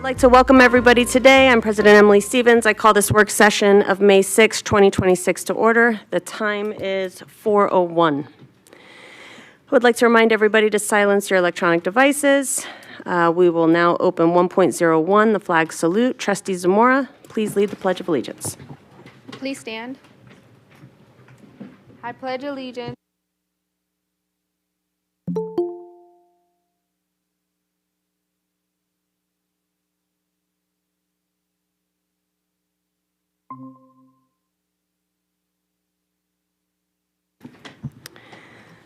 I'd like to welcome everybody today. I'm President Emily Stevens. I call this work session of May 6, 2026 to order. The time is 4:01. I would like to remind everybody to silence your electronic devices. We will now open 1.01, the flag salute. Trustee Zamora, please lead the Pledge of Allegiance. Please stand. I pledge allegiance.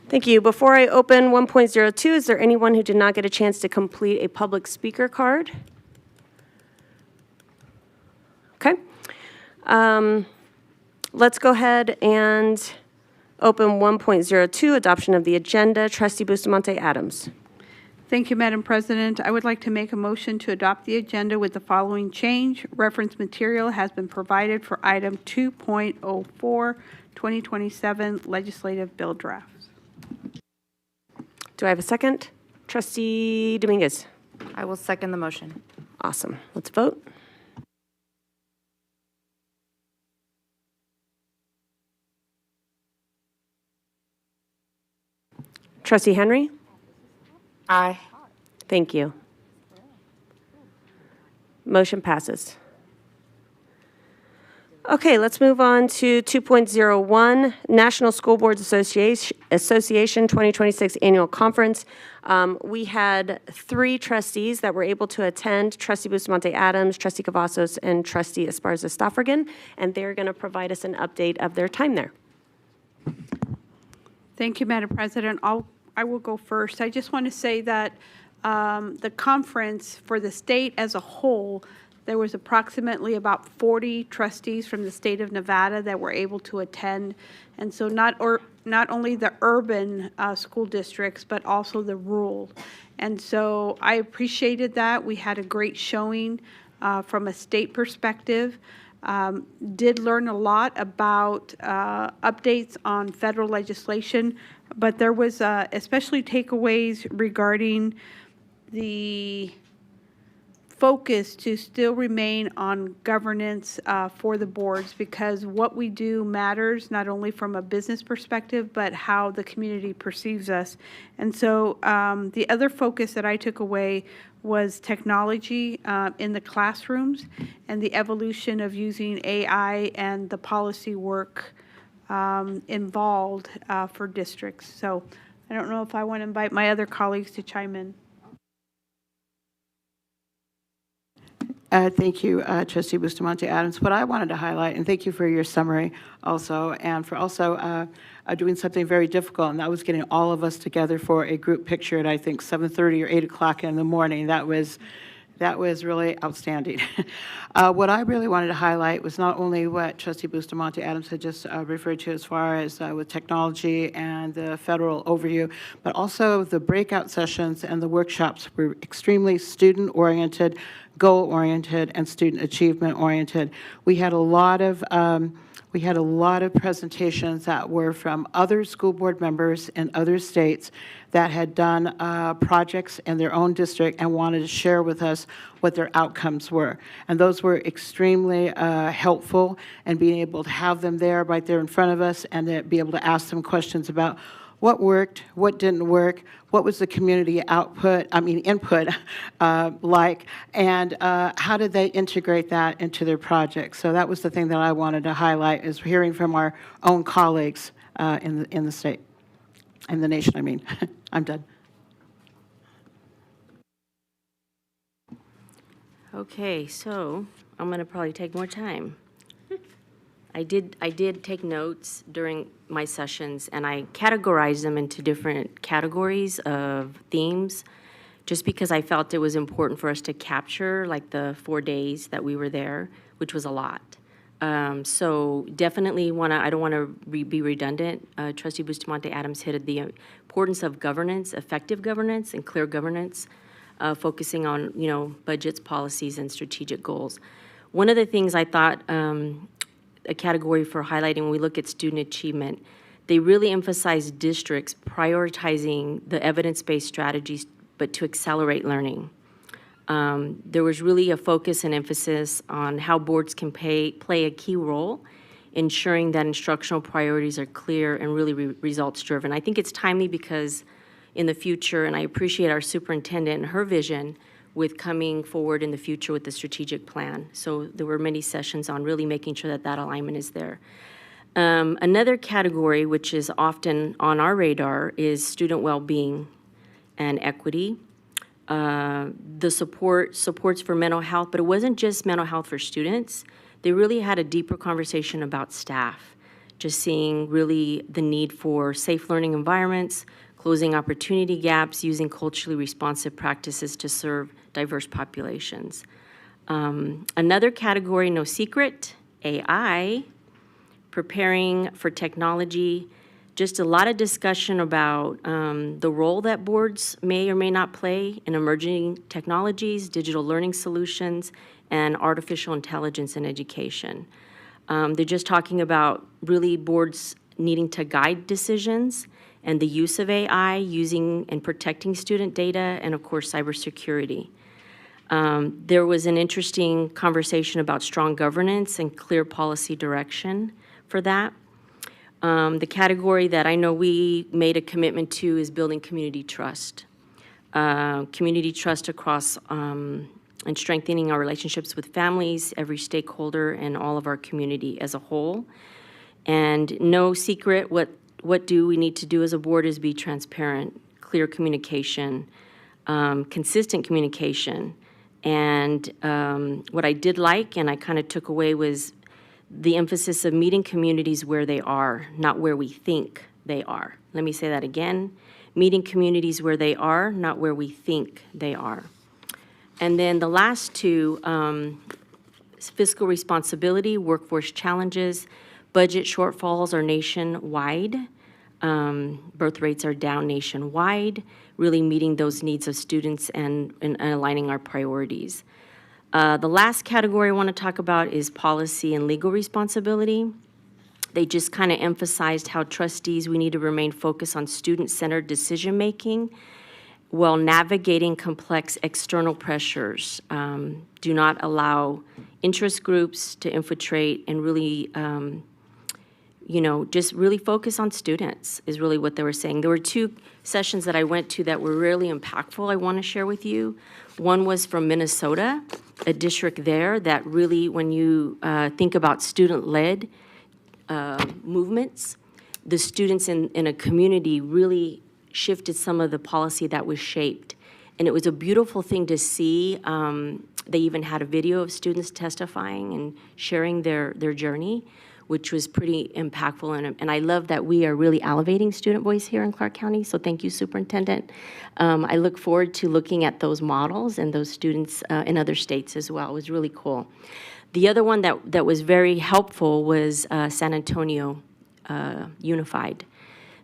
Thank you. Before I open 1.02, is there anyone who did not get a chance to complete a public speaker card? Okay. Let's go ahead and open 1.02, adoption of the agenda. Trustee Bustamante Adams. Thank you, Madam President. I would like to make a motion to adopt the agenda with the following change. Reference material has been provided for item 2.04, 2027 legislative bill drafts. Do I have a second? Trustee Dominguez. I will second the motion. Awesome. Let's vote. Trustee Henry? Aye. Thank you. Motion passes. Okay, let's move on to 2.01, National School Boards Association 2026 Annual Conference. We had 3 trustees that were able to attend, Trustee Bustamante Adams, Trustee Cavazos, and Trustee Esparza Stafford, and they're going to provide us an update of their time there. Thank you, Madam President. I will go first. I just want to say that the conference for the state as a whole, there was approximately about 40 trustees from the state of Nevada that were able to attend. And so not only the urban school districts, but also the rural. And so I appreciated that. We had a great showing from a state perspective. Did learn a lot about updates on federal legislation, but there was especially takeaways regarding the focus to still remain on governance for the boards, because what we do matters not only from a business perspective, but how the community perceives us. And so the other focus that I took away was technology in the classrooms and the evolution of using AI and the policy work involved for districts. So I don't know if I want to invite my other colleagues to chime in. Thank you, Trustee Bustamante Adams. What I wanted to highlight, and thank you for your summary also, and for also doing something very difficult, and that was getting all of us together for a group picture at, I think, 7:30 or 8 o'clock in the morning. That was really outstanding. What I really wanted to highlight was not only what Trustee Bustamante Adams had just referred to as far as with technology and the federal overview, but also the breakout sessions and the workshops were extremely student-oriented, goal-oriented, and student achievement-oriented. We had a lot of presentations that were from other school board members in other states that had done projects in their own district and wanted to share with us what their outcomes were. And those were extremely helpful, and being able to have them there right there in front of us and to be able to ask them questions about what worked, what didn't work, what was the community input like, and how did they integrate that into their projects. So that was the thing that I wanted to highlight, is hearing from our own colleagues in the state, in the nation, I mean. I'm done. Okay, so I'm going to probably take more time. I did take notes during my sessions, and I categorized them into different categories of themes, just because I felt it was important for us to capture like the 4 days that we were there, which was a lot. So definitely I don't want to be redundant. Trustee Bustamante Adams hit the importance of governance, effective governance, and clear governance, focusing on, budgets, policies, and strategic goals. One of the things I thought a category for highlighting when we look at student achievement, they really emphasize districts prioritizing the evidence-based strategies, but to accelerate learning. There was really a focus and emphasis on how boards can play a key role ensuring that instructional priorities are clear and really results-driven. I think it's timely because in the future, and I appreciate our superintendent and her vision with coming forward in the future with the strategic plan. So there were many sessions on really making sure that that alignment is there. Another category, which is often on our radar, is student well-being and equity. The supports for mental health, but it wasn't just mental health for students. They really had a deeper conversation about staff, just seeing really the need for safe learning environments, closing opportunity gaps, using culturally responsive practices to serve diverse populations. Another category, no secret, AI, preparing for technology. Just a lot of discussion about the role that boards may or may not play in emerging technologies, digital learning solutions, and artificial intelligence in education. They're just talking about really boards needing to guide decisions and the use of AI, using and protecting student data, and of course, cybersecurity. There was an interesting conversation about strong governance and clear policy direction for that. The category that I know we made a commitment to is building community trust. Community trust across and strengthening our relationships with families, every stakeholder, and all of our community as a whole. And no secret, what do we need to do as a board is be transparent, clear communication, consistent communication. And what I did like, and I kind of took away, was the emphasis of meeting communities where they are, not where we think they are. Let me say that again. Meeting communities where they are, not where we think they are. And then the last two, fiscal responsibility, workforce challenges, budget shortfalls are nationwide. Birth rates are down nationwide, really meeting those needs of students and aligning our priorities. The last category I want to talk about is policy and legal responsibility. They just kind of emphasized how trustees, we need to remain focused on student-centered decision-making while navigating complex external pressures. Do not allow interest groups to infiltrate and really, just really focus on students is really what they were saying. There were two sessions that I went to that were really impactful I want to share with you. One was from Minnesota, a district there that really, when you think about student-led movements, the students in a community really shifted some of the policy that was shaped. And it was a beautiful thing to see. They even had a video of students testifying and sharing their journey, which was pretty impactful. And I love that we are really elevating student voice here in Clark County, so thank you, Superintendent. I look forward to looking at those models and those students in other states as well. It was really cool. The other one that was very helpful was San Antonio Unified.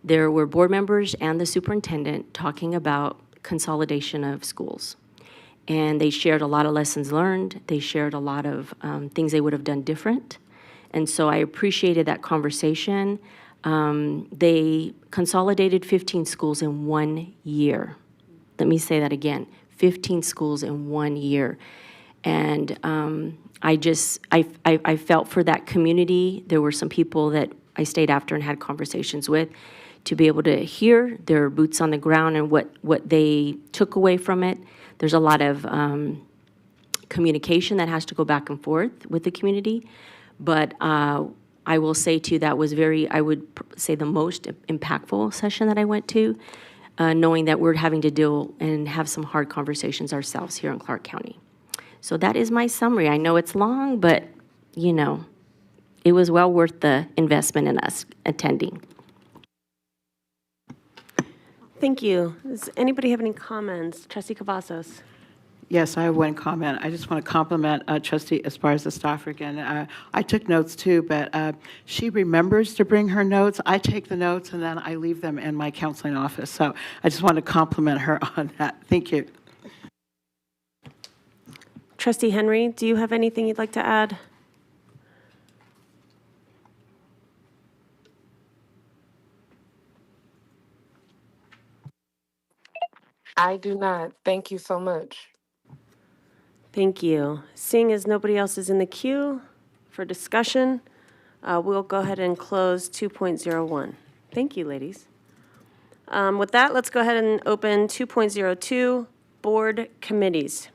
There were board members and the superintendent talking about consolidation of schools. And they shared a lot of lessons learned. They shared a lot of things they would have done different. And so I appreciated that conversation. They consolidated 15 schools in 1 year. Let me say that again, 15 schools in 1 year. And I felt for that community. There were some people that I stayed after and had conversations with to be able to hear their boots on the ground and what they took away from it. There's a lot of communication that has to go back and forth with the community. But I will say to you that was I would say the most impactful session that I went to, knowing that we're having to deal and have some hard conversations ourselves here in Clark County. So that is my summary. I know it's long, but, it was well worth the investment in us attending. Thank you. Does anybody have any comments? Trustee Cavazos. Yes, I have one comment. I just want to compliment Trustee Esparza Stauffer again. I took notes too, but she remembers to bring her notes. I take the notes and then I leave them in my counseling office. So I just want to compliment her on that. Thank you. Trustee Henry, do you have anything you'd like to add? I do not. Thank you so much. Thank you. Seeing as nobody else is in the queue for discussion, we'll go ahead and close 2.01. Thank you, ladies. With that, let's go ahead and open 2.02, Board Committees.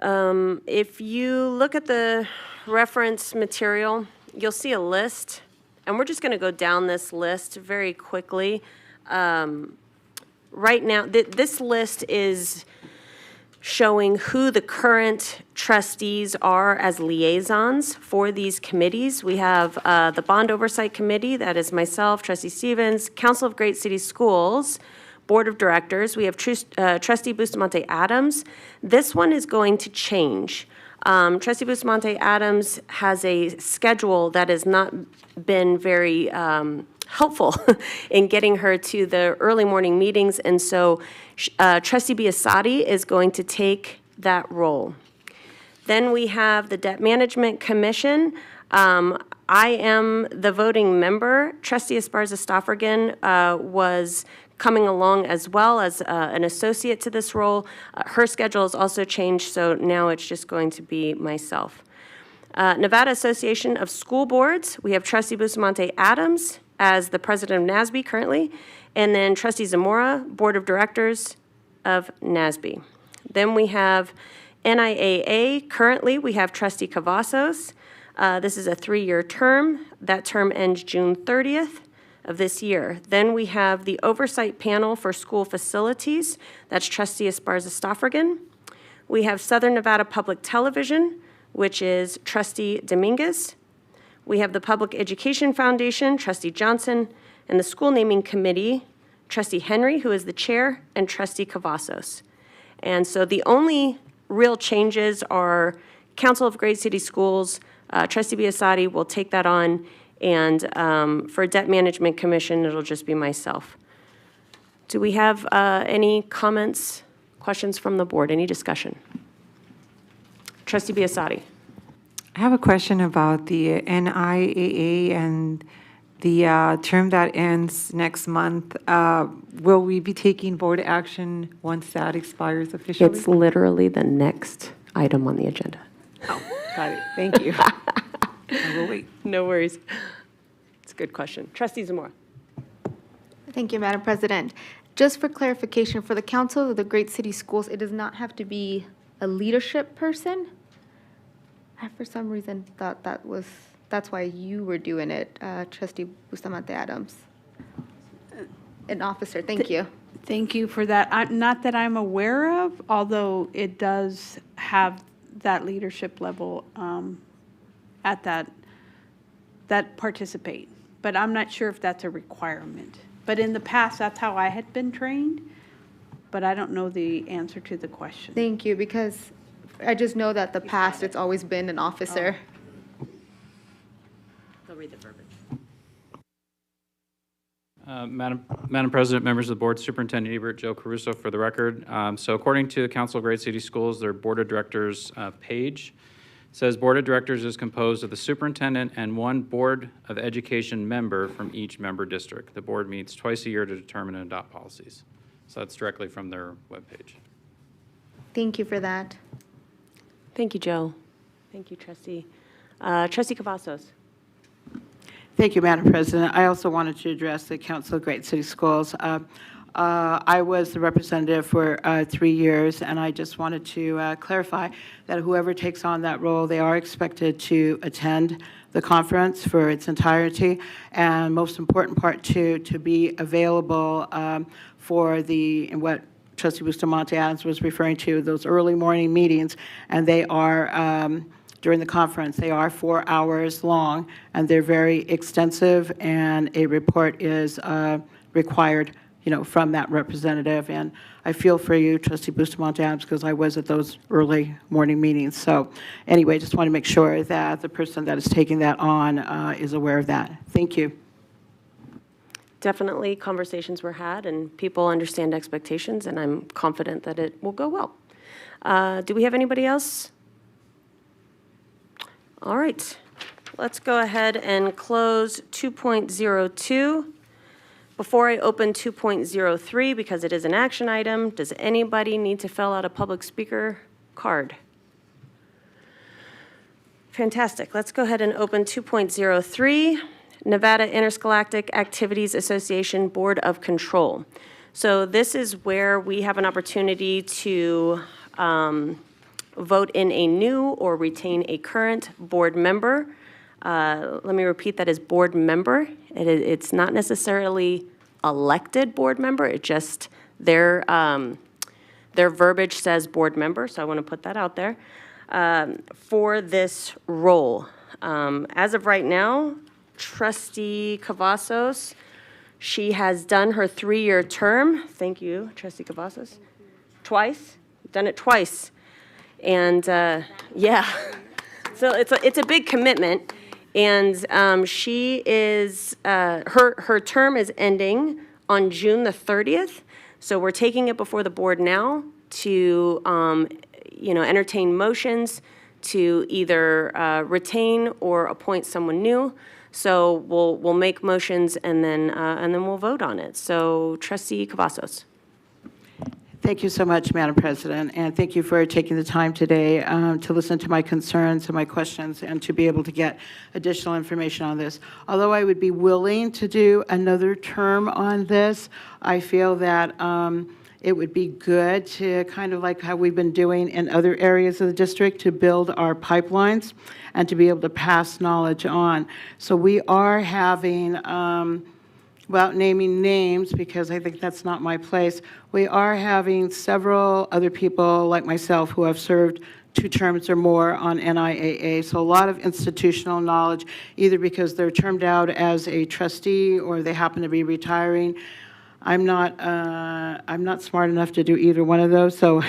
If you look at the reference material, you'll see a list, and we're just going to go down this list very quickly. Right now, this list is showing who the current trustees are as liaisons for these committees. We have the Bond Oversight Committee, that is myself, Trustee Stevens, Council of Great City Schools, Board of Directors. We have Trustee Bustamante Adams. This one is going to change. Trustee Bustamante Adams has a schedule that has not been very helpful in getting her to the early morning meetings, and so Trustee Biasotti is going to take that role. Then we have the Debt Management Commission. I am the voting member. Trustee Esparza Staffordin was coming along as well as an associate to this role. Her schedule has also changed, so now it's just going to be myself. Nevada Association of School Boards, we have Trustee Bustamante Adams as the president of NASB currently, and then Trustee Zamora, Board of Directors of NASB. Then we have NIAA. Currently, we have Trustee Cavazos. This is a 3-year term. That term ends June 30th of this year. Then we have the Oversight Panel for School Facilities. That's Trustee Esparza Staffordin. We have Southern Nevada Public Television, which is Trustee Dominguez. We have the Public Education Foundation, Trustee Johnson, and the School Naming Committee, Trustee Henry, who is the chair, and Trustee Cavazos. And so the only real changes are Council of Great City Schools, Trustee Biasotti will take that on, and for Debt Management Commission, it'll just be myself. Do we have any comments, questions from the board, any discussion? Trustee Biasotti. I have a question about the NIAA and the term that ends next month. Will we be taking board action once that expires officially? It's literally the next item on the agenda. Oh, got it. Thank you. I will wait. No worries. It's a good question. Trustee Zamora. Thank you, Madam President. Just for clarification, for the Council of the Great City Schools, it does not have to be a leadership person? I, for some reason, thought that's why you were doing it, Trustee Bustamante Adams. An officer, thank you. Thank you for that. Not that I'm aware of, although it does have that leadership level at that participate. But I'm not sure if that's a requirement. But in the past, that's how I had been trained, but I don't know the answer to the question. Thank you, because I just know that the past, it's always been an officer. They'll read the verbiage. Madam President, members of the board, Superintendent Ebert, Joe Caruso for the record. So according to the Council of Great City Schools, their Board of Directors page says Board of Directors is composed of the superintendent and one Board of Education member from each member district. The board meets twice a year to determine and adopt policies. So that's directly from their webpage. Thank you for that. Thank you, Joe. Thank you, Trustee. Trustee Cavazos. Thank you, Madam President. I also wanted to address the Council of Great City Schools. I was the representative for 3 years, and I just wanted to clarify that whoever takes on that role, they are expected to attend the conference for its entirety, and most important part, to be available for what Trustee Bustamante Adams was referring to, those early morning meetings, and they are, during the conference, they are 4 hours long, and they're very extensive, and a report is required, from that representative. And I feel for you, Trustee Bustamante Adams, because I was at those early morning meetings. So anyway, just want to make sure that the person that is taking that on is aware of that. Thank you. Definitely conversations were had, and people understand expectations, and I'm confident that it will go well. Do we have anybody else? All right. Let's go ahead and close 2.02. Before I open 2.03, because it is an action item, does anybody need to fill out a public speaker card? Fantastic. Let's go ahead and open 2.03, Nevada Interscholastic Activities Association Board of Control. So this is where we have an opportunity to vote in a new or retain a current board member. Let me repeat, that is board member. It's not necessarily elected board member, it just, their verbiage says board member, so I want to put that out there, for this role. As of right now, Trustee Cavazos, she has done her 3-year term. Thank you, Trustee Cavazos. Twice, done it twice. And, yeah, so it's a big commitment. And she is, her term is ending on June the 30th. So we're taking it before the board now to, entertain motions to either retain or appoint someone new. So we'll make motions and then we'll vote on it. So Trustee Cavazos. Thank you so much, Madam President, and thank you for taking the time today to listen to my concerns and my questions and to be able to get additional information on this. Although I would be willing to do another term on this, I feel that it would be good to kind of like how we've been doing in other areas of the district to build our pipelines and to be able to pass knowledge on. So we are having, without naming names, because I think that's not my place, we are having several other people like myself who have served 2 terms or more on NIAA. So a lot of institutional knowledge, either because they're termed out as a trustee or they happen to be retiring. I'm not smart enough to do either one of those. So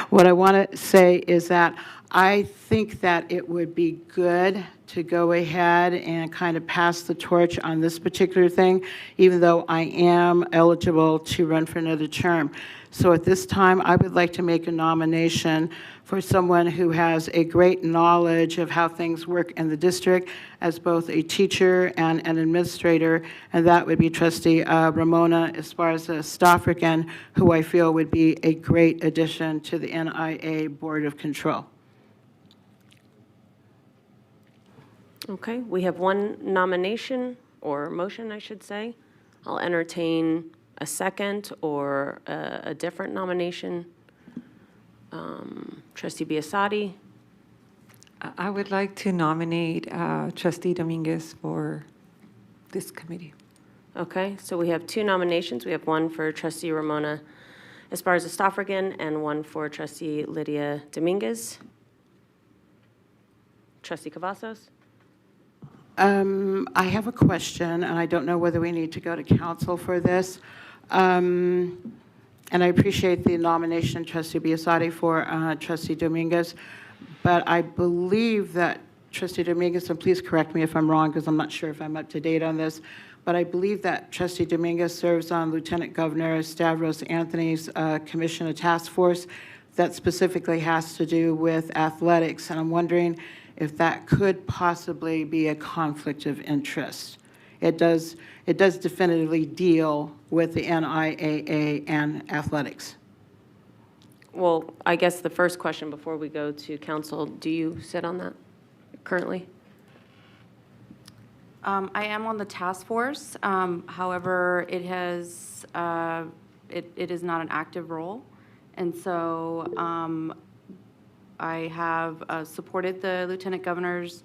what I want to say is that I think that it would be good to go ahead and kind of pass the torch on this particular thing, even though I am eligible to run for another term. So at this time, I would like to make a nomination for someone who has a great knowledge of how things work in the district as both a teacher and an administrator, and that would be Trustee Ramona Esparza-Stofrican, who I feel would be a great addition to the NIA Board of Control. Okay, we have one nomination, or motion, I should say. I'll entertain a second or a different nomination. Trustee Biasotti. I would like to nominate Trustee Dominguez for this committee. Okay, so we have 2 nominations. We have one for Trustee Ramona Esparza-Stofrican and one for Trustee Lydia Dominguez. Trustee Cavazos. I have a question, and I don't know whether we need to go to council for this. And I appreciate the nomination, Trustee Biasotti, for Trustee Dominguez. But I believe that Trustee Dominguez, and please correct me if I'm wrong, because I'm not sure if I'm up to date on this, but I believe that Trustee Dominguez serves on Lieutenant Governor Stavros Anthony's commission, a task force that specifically has to do with athletics. And I'm wondering if that could possibly be a conflict of interest. It does definitively deal with the NIAA and athletics. Well, I guess the first question before we go to council, do you sit on that currently? I am on the task force. However, it has, it is not an active role. And so I have supported the Lieutenant Governor's,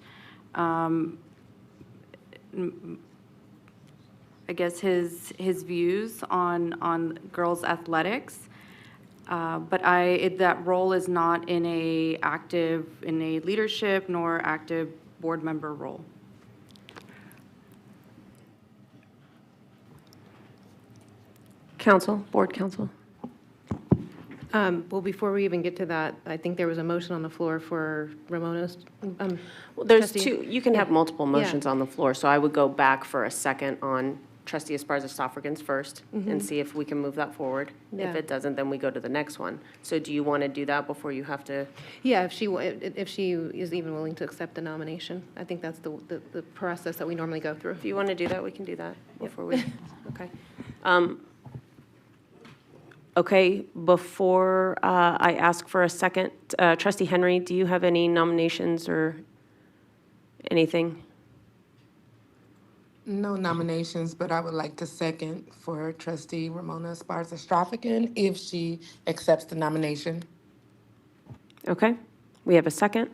I guess, his views on girls' athletics. But that role is not in a leadership nor active board member role. Council, board council. Well, before we even get to that, I think there was a motion on the floor for Ramona's. Well, there's Trustee- 2, you can have multiple Yeah. motions on the floor, so I would go back for a second on Trustee Esparza-Stofrican's first and see if we can move that forward. If Yeah. it doesn't, then we go to the next one. So do you want to do that before you have to? Yeah, if she is even willing to accept the nomination. I think that's the process that we normally go through. If you want to do that, we can do that before we, okay. Okay, before I ask for a second, Trustee Henry, do you have any nominations or anything? No nominations, but I would like to second for trustee Ramona Esparza Straphican if she accepts the nomination. Okay, we have a second.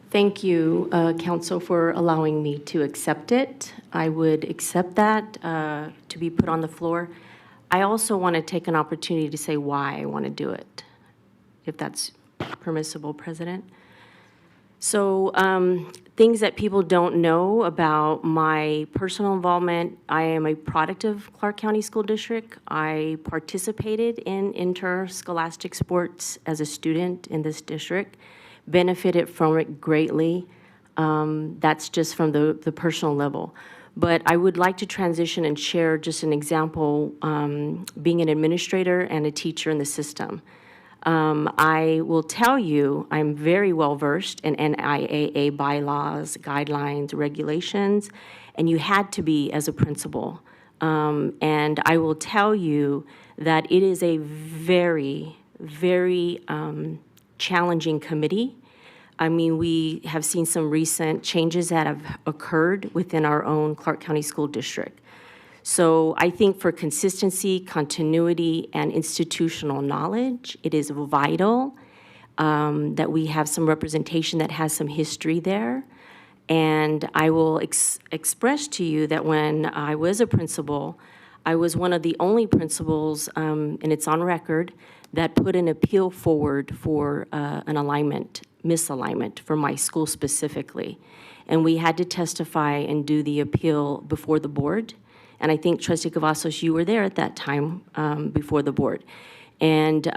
Thank you, council, for allowing me to accept it. I would accept that to be put on the floor. I also want to take an opportunity to say why I want to do it, if that's permissible, President. So things that people don't know about my personal involvement: I am a product of Clark County School District. I participated in interscholastic sports as a student in this district, benefited from it greatly. That's just from the personal level. But I would like to transition and share just an example, being an administrator and a teacher in the system. I will tell you, I'm very well versed in NIAA bylaws, guidelines, regulations, and you had to be as a principal. And I will tell you that it is a very, very challenging committee. I mean, we have seen some recent changes that have occurred within our own Clark County School District. So I think for consistency, continuity, and institutional knowledge, it is vital that we have some representation that has some history there. And I will express to you that when I was a principal, I was one of the only principals, and it's on record, that put an appeal forward for an misalignment for my school specifically. And we had to testify and do the appeal before the board. And I think, Trustee Cavazos, you were there at that time before the board. And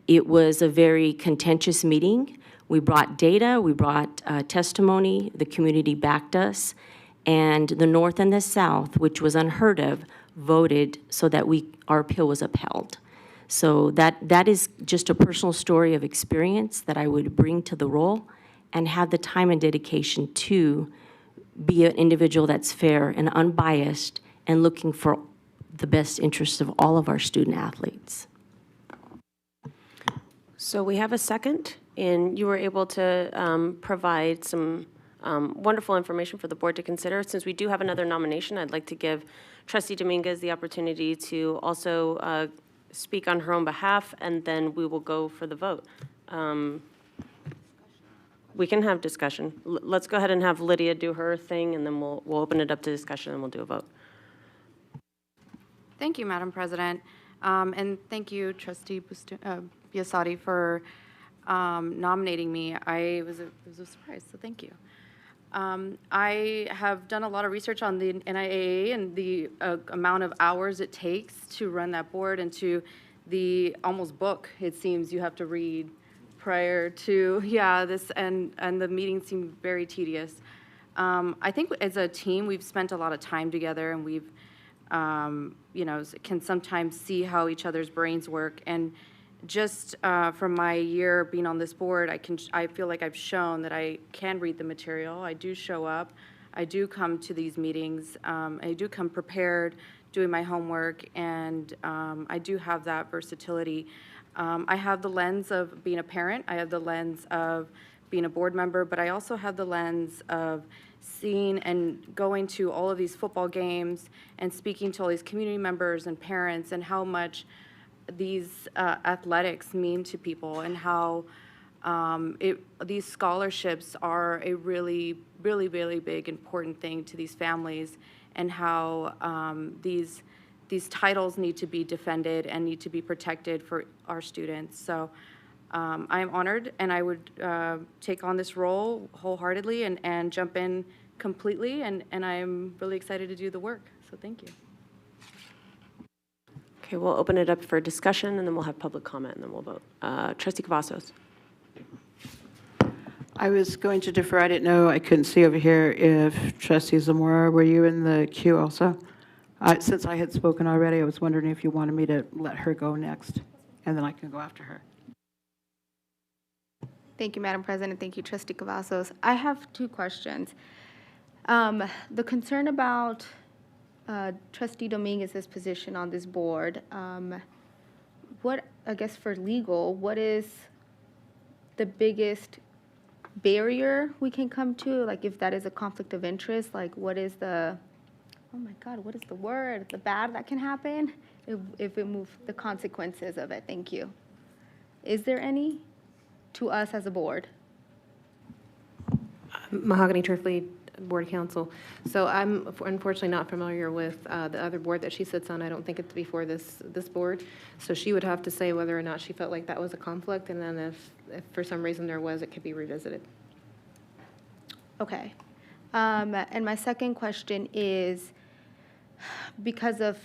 it was a very contentious meeting. We brought data, we brought testimony, the community backed us, and the North and the South, which was unheard of, voted so that our appeal was upheld. So that is just a personal story of experience that I would bring to the role and have the time and dedication to be an individual that's fair and unbiased and looking for the best interests of all of our student athletes. So we have a second, and you were able to provide some wonderful information for the board to consider. Since we do have another nomination, I'd like to give Trustee Dominguez the opportunity to also speak on her own behalf, and then we will go for the vote. We can have discussion. Let's go ahead and have Lydia do her thing, and then we'll open it up to discussion, and we'll do a vote. Thank you, Madam President. And thank you, Trustee Biasotti, for nominating me. It was a surprise, so thank you. I have done a lot of research on the NIAA and the amount of hours it takes to run that board, and to the almost book, it seems, you have to read prior to, this, and the meetings seem very tedious. I think as a team, we've spent a lot of time together, and we've can sometimes see how each other's brains work. And just from my year being on this board, I feel like I've shown that I can read the material. I do show up. I do come to these meetings. I do come prepared, doing my homework, and I do have that versatility. I have the lens of being a parent. I have the lens of being a board member, but I also have the lens of seeing and going to all of these football games and speaking to all these community members and parents, and how much these athletics mean to people, and how these scholarships are a really, really, really big, important thing to these families, and how these titles need to be defended and need to be protected for our students. So I am honored, and I would take on this role wholeheartedly and jump in completely, and I'm really excited to do the work. So thank you. Okay, we'll open it up for discussion, and then we'll have public comment, and then we'll vote. Trustee Cavazos. I was going to defer. I didn't know, I couldn't see over here if Trustee Zamora, were you in the queue also? Since I had spoken already, I was wondering if you wanted me to let her go next, and then I can go after her. Thank you, Madam President. Thank you, Trustee Cavazos. I have two questions. The concern about Trustee Dominguez's position on this board, what, I guess for legal, what is the biggest barrier we can come to? Like if that is a conflict of interest, like what is the, oh my God, what is the word? The bad that can happen if it moves, the consequences of it. Thank you. Is there any to us as a board? Mahogany Turfley, Board Counsel. So I'm unfortunately not familiar with the other board that she sits on. I don't think it's before this board. So she would have to say whether or not she felt like that was a conflict, and then if for some reason there was, it could be revisited. Okay. And my second question is, because of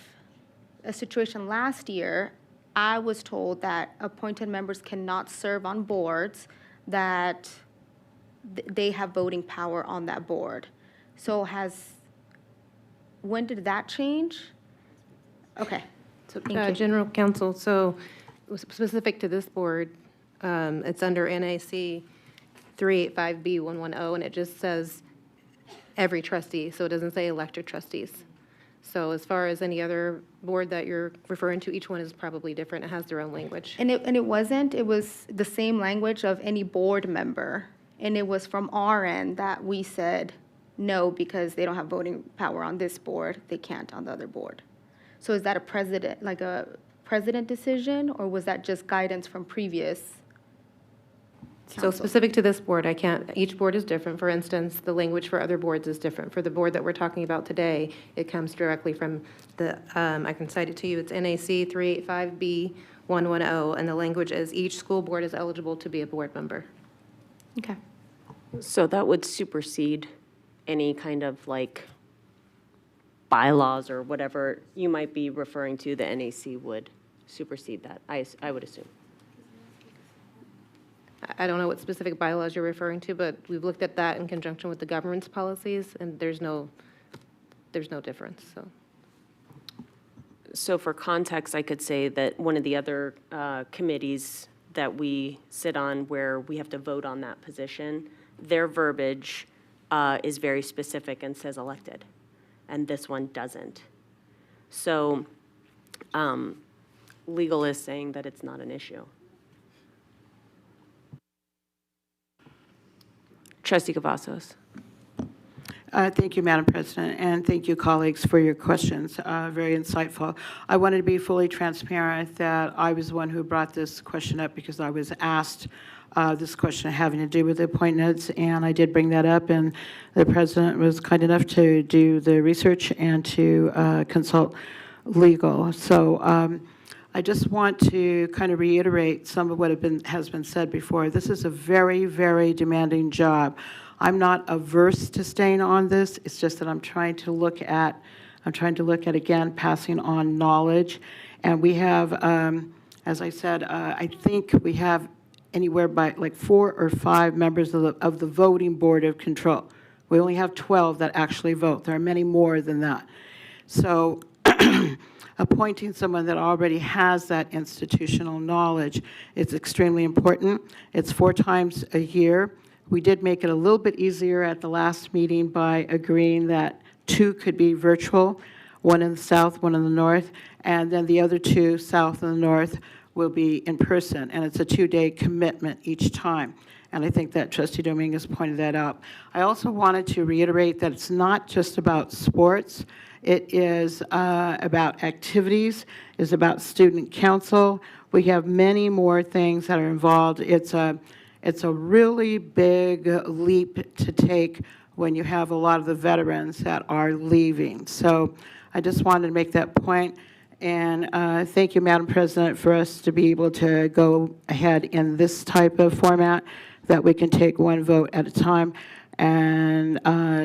a situation last year, I was told that appointed members cannot serve on boards that they have voting power on that board. So when did that change? Okay. So, Thank you. General Counsel, so specific to this board, it's under NAC 385B110, and it just says every trustee, so it doesn't say elected trustees. So as far as any other board that you're referring to, each one is probably different. It has their own language. And it wasn't, it was the same language of any board member. And it was from our end that we said, no, because they don't have voting power on this board, they can't on the other board. So is that a president decision, or was that just guidance from previous So council? specific to this board, I can't, each board is different. For instance, the language for other boards is different. For the board that we're talking about today, it comes directly from the, I can cite it to you, it's NAC 385B110, and the language is each school board is eligible to be a board member. Okay. So that would supersede any kind of like bylaws or whatever you might be referring to, the NAC would supersede that, I would assume. I don't know what specific bylaws you're referring to, but we've looked at that in conjunction with the governance policies, and there's no difference, so. So for context, I could say that one of the other committees that we sit on where we have to vote on that position, their verbiage is very specific and says elected, and this one doesn't. So legal is saying that it's not an issue. Trustee Cavazos. Thank you, Madam President, and thank you, colleagues, for your questions. Very insightful. I wanted to be fully transparent that I was the one who brought this question up because I was asked this question having to do with the appointments, and I did bring that up, and the President was kind enough to do the research and to consult legal. So I just want to kind of reiterate some of what has been said before. This is a very, very demanding job. I'm not averse to staying on this. It's just that I'm trying to look at again, passing on knowledge. And we have, as I said, I think we have anywhere by like 4 or 5 members of the voting board of control. We only have 12 that actually vote. There are many more than that. So appointing someone that already has that institutional knowledge is extremely important. It's 4 times a year. We did make it a little bit easier at the last meeting by agreeing that 2 could be virtual, 1 in the south, 1 in the north, and then the other 2, south and the north, will be in person, and it's a 2-day commitment each time. And I think that Trustee Dominguez pointed that out. I also wanted to reiterate that it's not just about sports. It is about activities. It's about student council. We have many more things that are involved. It's a really big leap to take when you have a lot of the veterans that are leaving. So I just wanted to make that point. And thank you, Madam President, for us to be able to go ahead in this type of format, that we can take 1 vote at a time. And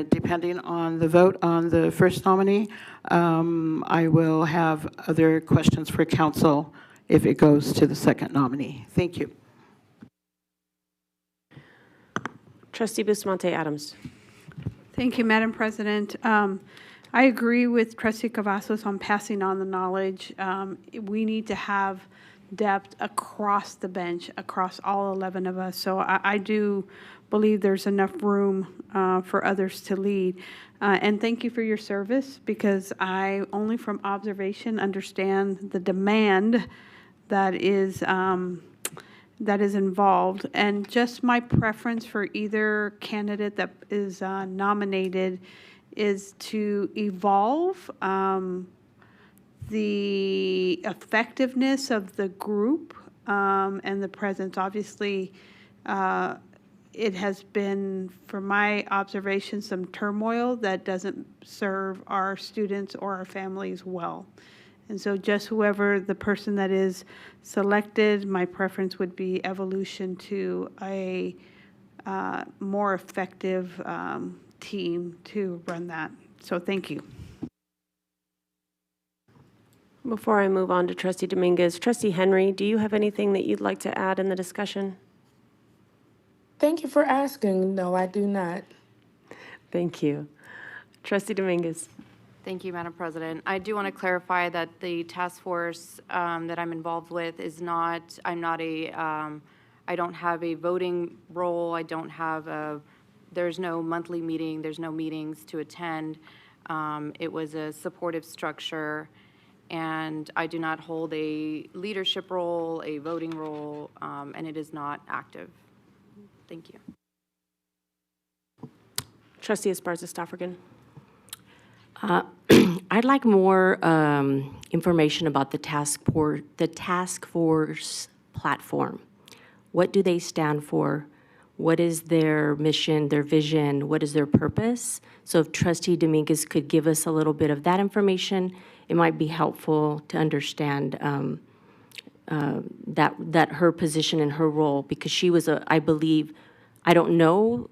depending on the vote on the first nominee, I will have other questions for council if it goes to the second nominee. Thank you. Trustee Bustamante Adams. Thank you, Madam President. I agree with Trustee Cavazos on passing on the knowledge. We need to have depth across the bench, across all 11 of us. So I do believe there's enough room for others to lead. And thank you for your service, because I, only from observation, understand the demand that is that is involved. And just my preference for either candidate that is nominated is to evolve the effectiveness of the group and the presence. Obviously, it has been, from my observation, some turmoil that doesn't serve our students or our families well. And so just whoever the person that is selected, my preference would be evolution to a more effective team to run that. So thank you. Before I move on to Trustee Dominguez, Trustee Henry, do you have anything that you'd like to add in the discussion? Thank you for asking. No, I do not. Thank you. Trustee Dominguez. Thank you, Madam President. I do want to clarify that the task force that I'm involved with is not, I don't have a voting role. I don't have there's no monthly meeting. There's no meetings to attend. It was a supportive structure, and I do not hold a leadership role, a voting role, and it is not active. Thank you. Trustee Esparza-Stoffergen. I'd like more information about the task force platform. What do they stand for? What is their mission, their vision? What is their purpose? So if Trustee Dominguez could give us a little bit of that information, it might be helpful to understand that her position and her role, because she was I believe, I don't know,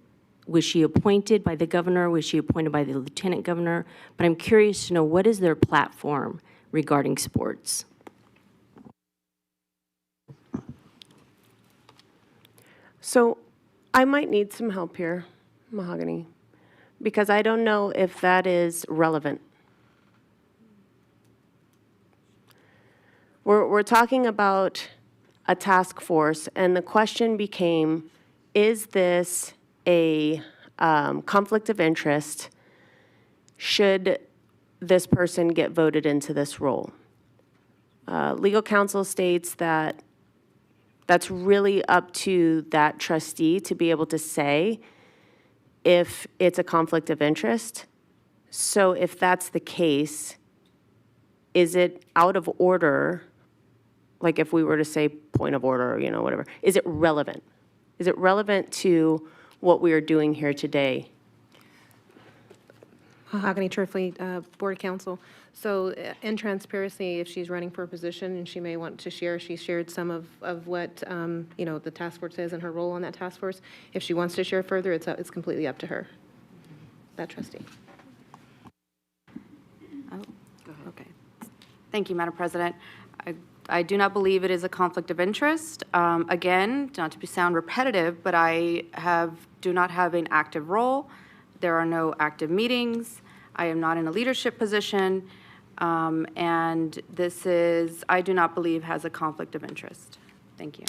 was she appointed by the governor? Was she appointed by the lieutenant governor? But I'm curious to know, what is their platform regarding sports? So I might need some help here, Mahogany, because I don't know if that is relevant. We're talking about a task force, and the question became, is this a conflict of interest? Should this person get voted into this role? Legal counsel states that that's really up to that trustee to be able to say if it's a conflict of interest. So if that's the case, is it out of order? Like if we were to say point of order, or, whatever, is it relevant? Is it relevant to what we are doing here today? Mahogany Turfley, Board Counsel. So in transparency, if she's running for a position and she may want to share, she shared some of what, the task force is and her role on that task force. If she wants to share further, it's completely up to her, that trustee. Okay. Thank you, Madam President. I do not believe it is a conflict of interest. Again, not to sound repetitive, but I do not have an active role. There are no active meetings. I am not in a leadership position. And this I do not believe has a conflict of interest. Thank you.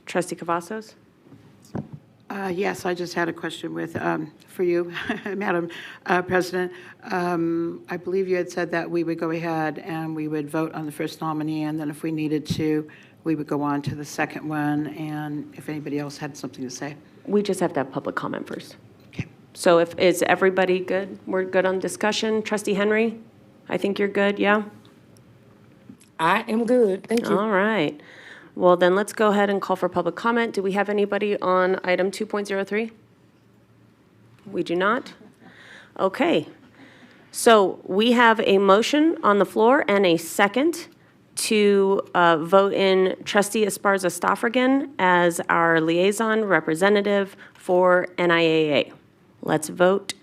Trustee Cavazos? Yes, I just had a question for you, Madam President. I believe you had said that we would go ahead and we would vote on the first nominee, and then if we needed to, we would go on to the second one, and if anybody else had something to say. We just have to have public comment first. Okay. So is everybody good? We're good on discussion? Trustee Henry, I think you're good, yeah? I am good. Thank you. All right. Well, then let's go ahead and call for public comment. Do we have anybody on item 2.03? We do not? Okay. So we have a motion on the floor and a second to vote in Trustee Esparza-Stoffergen as our liaison representative for NIAA. Let's vote.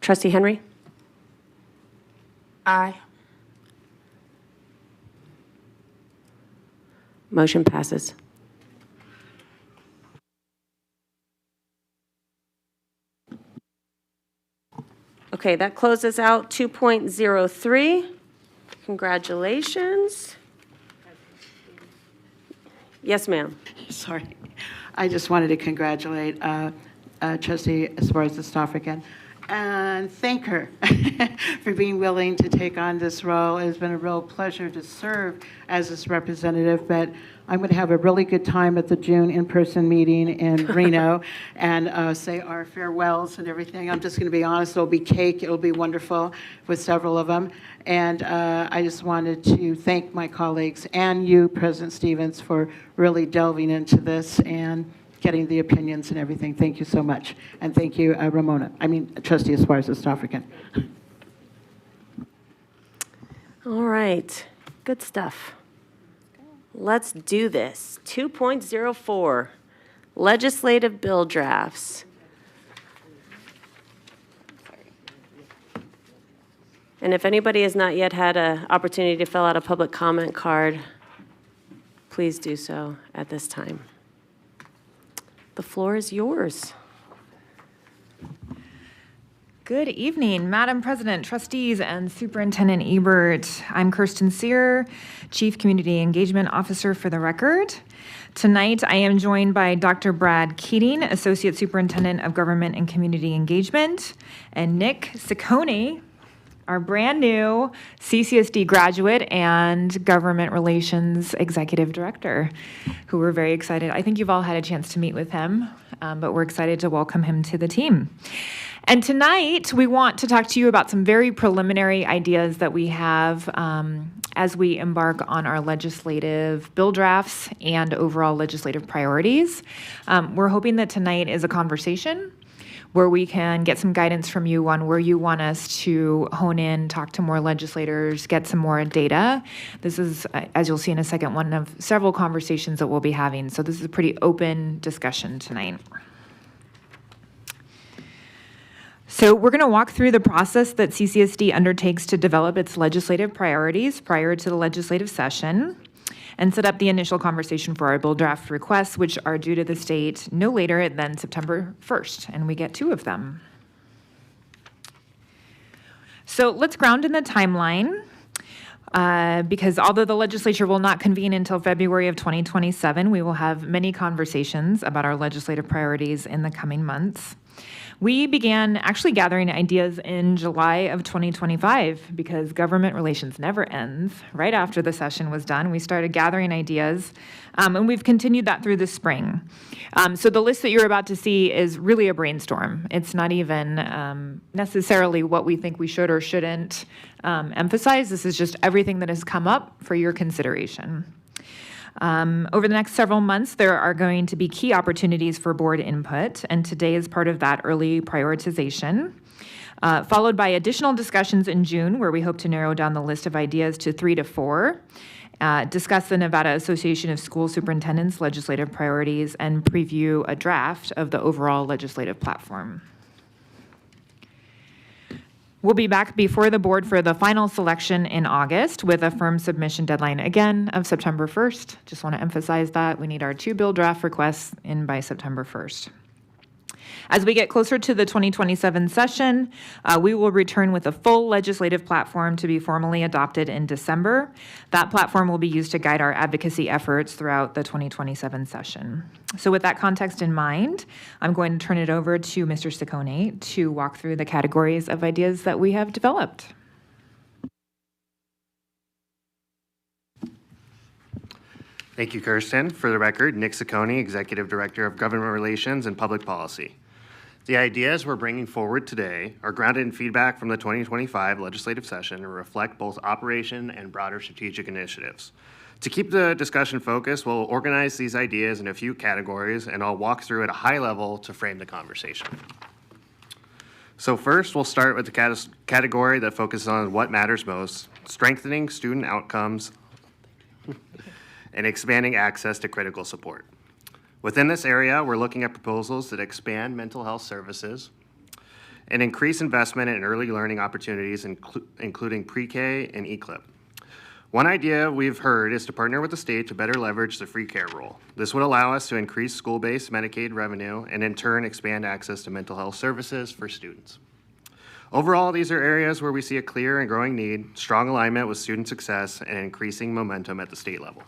Trustee Henry? Aye. Motion passes. Okay, that closes out 2.03. Congratulations. Yes, ma'am. Sorry. I just wanted to congratulate Trustee Esparza-Stofferkin, and thank her for being willing to take on this role. It has been a real pleasure to serve as this representative, but I'm going to have a really good time at the June in-person meeting in Reno and say our farewells and everything. I'm just going to be honest, it'll be cake, it'll be wonderful with several of them. And I just wanted to thank my colleagues and you, President Stevens, for really delving into this and getting the opinions and everything. Thank you so much. And thank you, Trustee Esparza-Stofferkin. All right, good stuff. Let's do this. 2.04, legislative bill drafts. And if anybody has not yet had an opportunity to fill out a public comment card, please do so at this time. The floor is yours. Good evening, Madam President, trustees, and Superintendent Ebert. I'm Kirsten Sear, Chief Community Engagement Officer for the record. Tonight, I am joined by Dr. Brad Keating, Associate Superintendent of Government and Community Engagement, and Nick Ciccone, our brand new CCSD graduate and Government Relations Executive Director, who we're very excited. I think you've all had a chance to meet with him, but we're excited to welcome him to the team. And tonight, we want to talk to you about some very preliminary ideas that we have as we embark on our legislative bill drafts and overall legislative priorities. We're hoping that tonight is a conversation where we can get some guidance from you on where you want us to hone in, talk to more legislators, get some more data. This is, as you'll see in a second, one of several conversations that we'll be having. So this is a pretty open discussion tonight. So we're going to walk through the process that CCSD undertakes to develop its legislative priorities prior to the legislative session and set up the initial conversation for our bill draft requests, which are due to the state no later than September 1st, and we get 2 of them. So let's ground in the timeline, because although the legislature will not convene until February of 2027, we will have many conversations about our legislative priorities in the coming months. We began actually gathering ideas in July of 2025 because government relations never ends. Right after the session was done, we started gathering ideas, and we've continued that through the spring. So the list that you're about to see is really a brainstorm. It's not even necessarily what we think we should or shouldn't emphasize. This is just everything that has come up for your consideration. Over the next several months, there are going to be key opportunities for board input, and today is part of that early prioritization, followed by additional discussions in June, where we hope to narrow down the list of ideas to 3 to 4, discuss the Nevada Association of School Superintendents' legislative priorities, and preview a draft of the overall legislative platform. We'll be back before the board for the final selection in August with a firm submission deadline again of September 1st. Just want to emphasize that we need our 2 bill draft requests in by September 1st. As we get closer to the 2027 session, we will return with a full legislative platform to be formally adopted in December. That platform will be used to guide our advocacy efforts throughout the 2027 session. So with that context in mind, I'm going to turn it over to Mr. Ciccone to walk through the categories of ideas that we have developed. Thank you, Kirsten. For the record, Nick Ciccone, Executive Director of Government Relations and Public Policy. The ideas we're bringing forward today are grounded in feedback from the 2025 legislative session and reflect both operation and broader strategic initiatives. To keep the discussion focused, we'll organize these ideas in a few categories, and I'll walk through at a high level to frame the conversation. So first, we'll start with the category that focuses on what matters most, strengthening student outcomes and expanding access to critical support. Within this area, we're looking at proposals that expand mental health services and increase investment in early learning opportunities, including pre-K and ECLIP. One idea we've heard is to partner with the state to better leverage the free care role. This would allow us to increase school-based Medicaid revenue and in turn expand access to mental health services for students. Overall, these are areas where we see a clear and growing need, strong alignment with student success, and increasing momentum at the state level.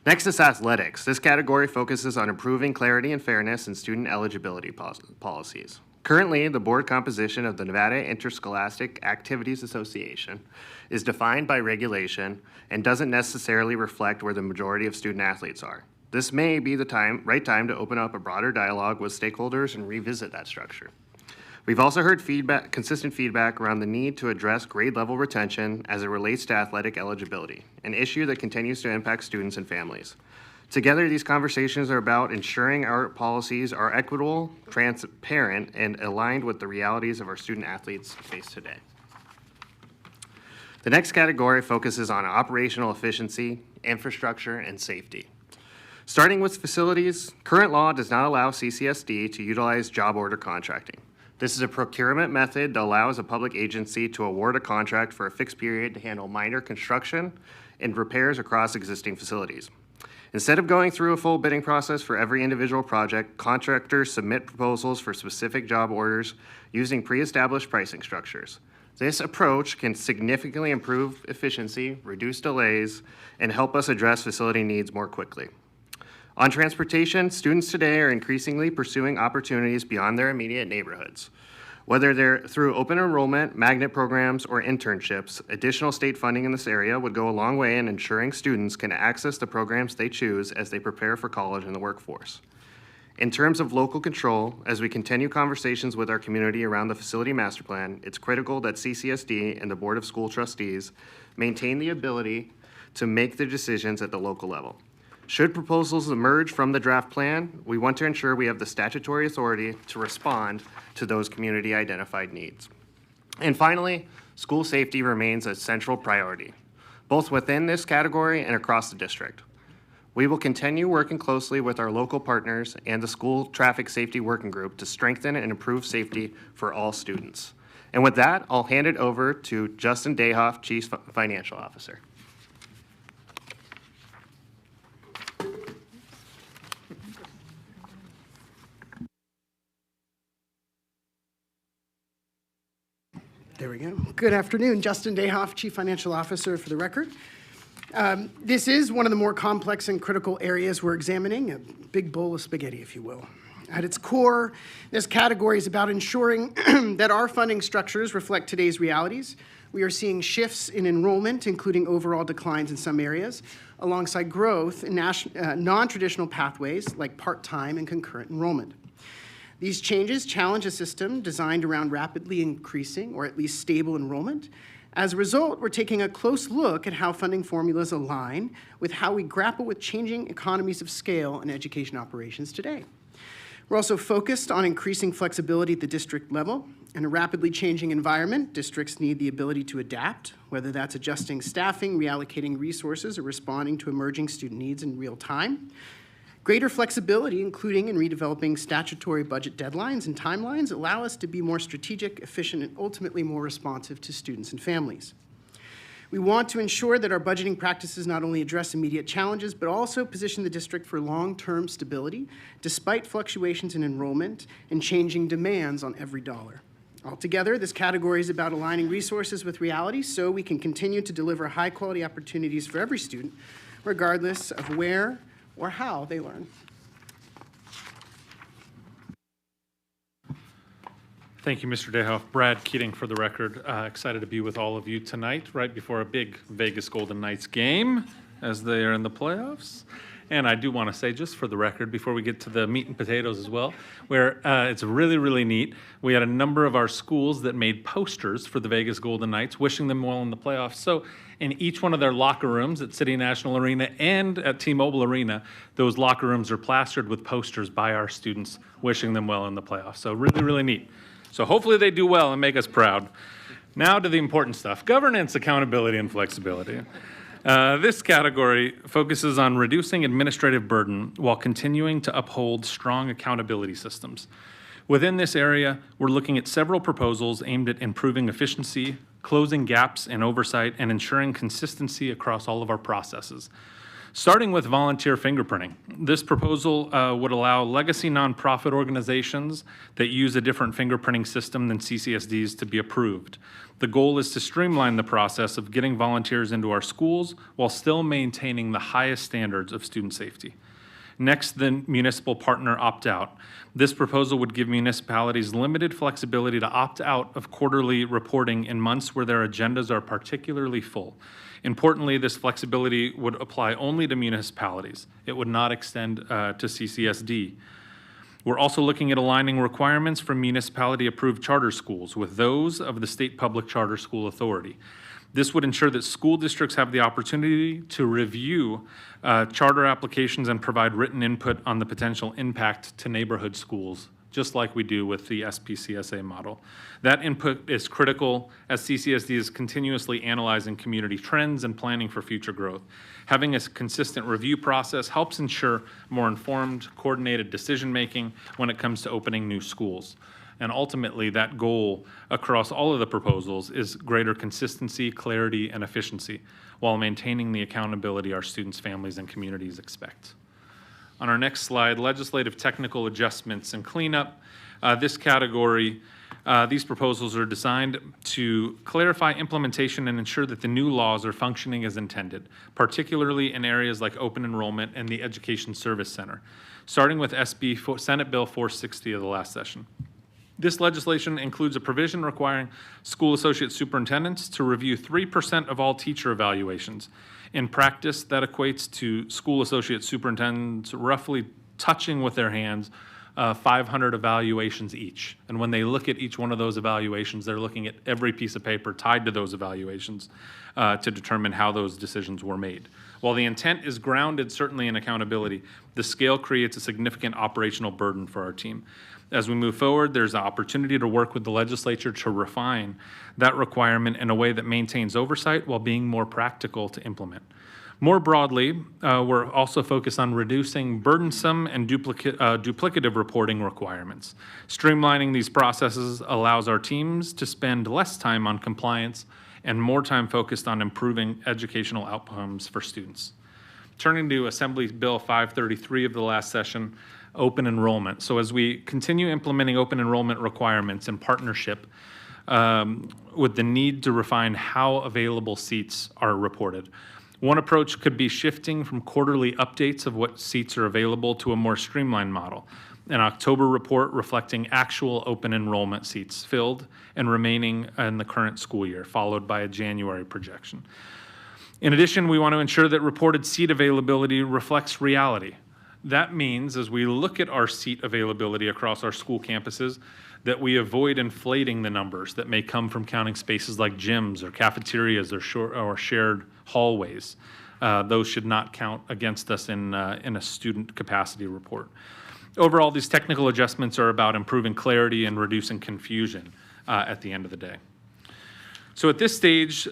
Next is athletics. This category focuses on improving clarity and fairness in student eligibility policies. Currently, the board composition of the Nevada Interscholastic Activities Association is defined by regulation and doesn't necessarily reflect where the majority of student athletes are. This may be the right time to open up a broader dialogue with stakeholders and revisit that structure. We've also heard consistent feedback around the need to address grade level retention as it relates to athletic eligibility, an issue that continues to impact students and families. Together, these conversations are about ensuring our policies are equitable, transparent, and aligned with the realities of our student athletes face today. The next category focuses on operational efficiency, infrastructure, and safety. Starting with facilities, current law does not allow CCSD to utilize job order contracting. This is a procurement method that allows a public agency to award a contract for a fixed period to handle minor construction and repairs across existing facilities. Instead of going through a full bidding process for every individual project, contractors submit proposals for specific job orders using pre-established pricing structures. This approach can significantly improve efficiency, reduce delays, and help us address facility needs more quickly. On transportation, students today are increasingly pursuing opportunities beyond their immediate neighborhoods. Whether they're through open enrollment, magnet programs, or internships, additional state funding in this area would go a long way in ensuring students can access the programs they choose as they prepare for college and the workforce. In terms of local control, as we continue conversations with our community around the facility master plan, it's critical that CCSD and the Board of School Trustees maintain the ability to make the decisions at the local level. Should proposals emerge from the draft plan, we want to ensure we have the statutory authority to respond to those community-identified needs. And finally, school safety remains a central priority, both within this category and across the district. We will continue working closely with our local partners and the School Traffic Safety Working Group to strengthen and improve safety for all students. And with that, I'll hand it over to Justin Dayhoff, Chief Financial Officer. There we go. Good afternoon. Justin Dayhoff, Chief Financial Officer for the record. This is one of the more complex and critical areas we're examining, a big bowl of spaghetti, if you will. At its core, this category is about ensuring that our funding structures reflect today's realities. We are seeing shifts in enrollment, including overall declines in some areas, alongside growth in non-traditional pathways like part-time and concurrent enrollment. These changes challenge a system designed around rapidly increasing or at least stable enrollment. As a result, we're taking a close look at how funding formulas align with how we grapple with changing economies of scale and education operations today. We're also focused on increasing flexibility at the district level. In a rapidly changing environment, districts need the ability to adapt, whether that's adjusting staffing, reallocating resources, or responding to emerging student needs in real time. Greater flexibility, including in redeveloping statutory budget deadlines and timelines, allow us to be more strategic, efficient, and ultimately more responsive to students and families. We want to ensure that our budgeting practices not only address immediate challenges, but also position the district for long-term stability, despite fluctuations in enrollment and changing demands on every dollar. Altogether, this category is about aligning resources with reality so we can continue to deliver high-quality opportunities for every student, regardless of where or how they learn. Thank you, Mr. Dayhoff. Brad Keating for the record. Excited to be with all of you tonight, right before a big Vegas Golden Knights game as they are in the playoffs. And I do want to say, just for the record, before we get to the meat and potatoes as well, where it's really, really neat. We had a number of our schools that made posters for the Vegas Golden Knights, wishing them well in the playoffs. So in each one of their locker rooms at City National Arena and at T-Mobile Arena, those locker rooms are plastered with posters by our students wishing them well in the playoffs. So really, really neat. So hopefully they do well and make us proud. Now to the important stuff: governance, accountability, and flexibility. This category focuses on reducing administrative burden while continuing to uphold strong accountability systems. Within this area, we're looking at several proposals aimed at improving efficiency, closing gaps in oversight, and ensuring consistency across all of our processes. Starting with volunteer fingerprinting. This proposal would allow legacy nonprofit organizations that use a different fingerprinting system than CCSDs to be approved. The goal is to streamline the process of getting volunteers into our schools while still maintaining the highest standards of student safety. Next, the municipal partner opt-out. This proposal would give municipalities limited flexibility to opt out of quarterly reporting in months where their agendas are particularly full. Importantly, this flexibility would apply only to municipalities. It would not extend to CCSD. We're also looking at aligning requirements for municipality-approved charter schools with those of the State Public Charter School Authority. This would ensure that school districts have the opportunity to review charter applications and provide written input on the potential impact to neighborhood schools, just like we do with the SPCSA model. That input is critical as CCSD is continuously analyzing community trends and planning for future growth. Having a consistent review process helps ensure more informed, coordinated decision-making when it comes to opening new schools. And ultimately, that goal across all of the proposals is greater consistency, clarity, and efficiency, while maintaining the accountability our students, families, and communities expect. On our next slide, legislative technical adjustments and cleanup. This category, these proposals are designed to clarify implementation and ensure that the new laws are functioning as intended, particularly in areas like open enrollment and the Education Service Center, starting with Senate Bill 460 of the last session. This legislation includes a provision requiring school associate superintendents to review 3% of all teacher evaluations. In practice, that equates to school associate superintendents roughly touching with their hands 500 evaluations each. And when they look at each one of those evaluations, they're looking at every piece of paper tied to those evaluations to determine how those decisions were made. While the intent is grounded certainly in accountability, the scale creates a significant operational burden for our team. As we move forward, there's an opportunity to work with the legislature to refine that requirement in a way that maintains oversight while being more practical to implement. More broadly, we're also focused on reducing burdensome and duplicative reporting requirements. Streamlining these processes allows our teams to spend less time on compliance and more time focused on improving educational outcomes for students. Turning to Assembly Bill 533 of the last session, open enrollment. So as we continue implementing open enrollment requirements in partnership with the need to refine how available seats are reported. One approach could be shifting from quarterly updates of what seats are available to a more streamlined model. An October report reflecting actual open enrollment seats filled and remaining in the current school year, followed by a January projection. In addition, we want to ensure that reported seat availability reflects reality. That means as we look at our seat availability across our school campuses, that we avoid inflating the numbers that may come from counting spaces like gyms or cafeterias or shared hallways. Those should not count against us in a student capacity report. Overall, these technical adjustments are about improving clarity and reducing confusion at the end of the day. So at this stage,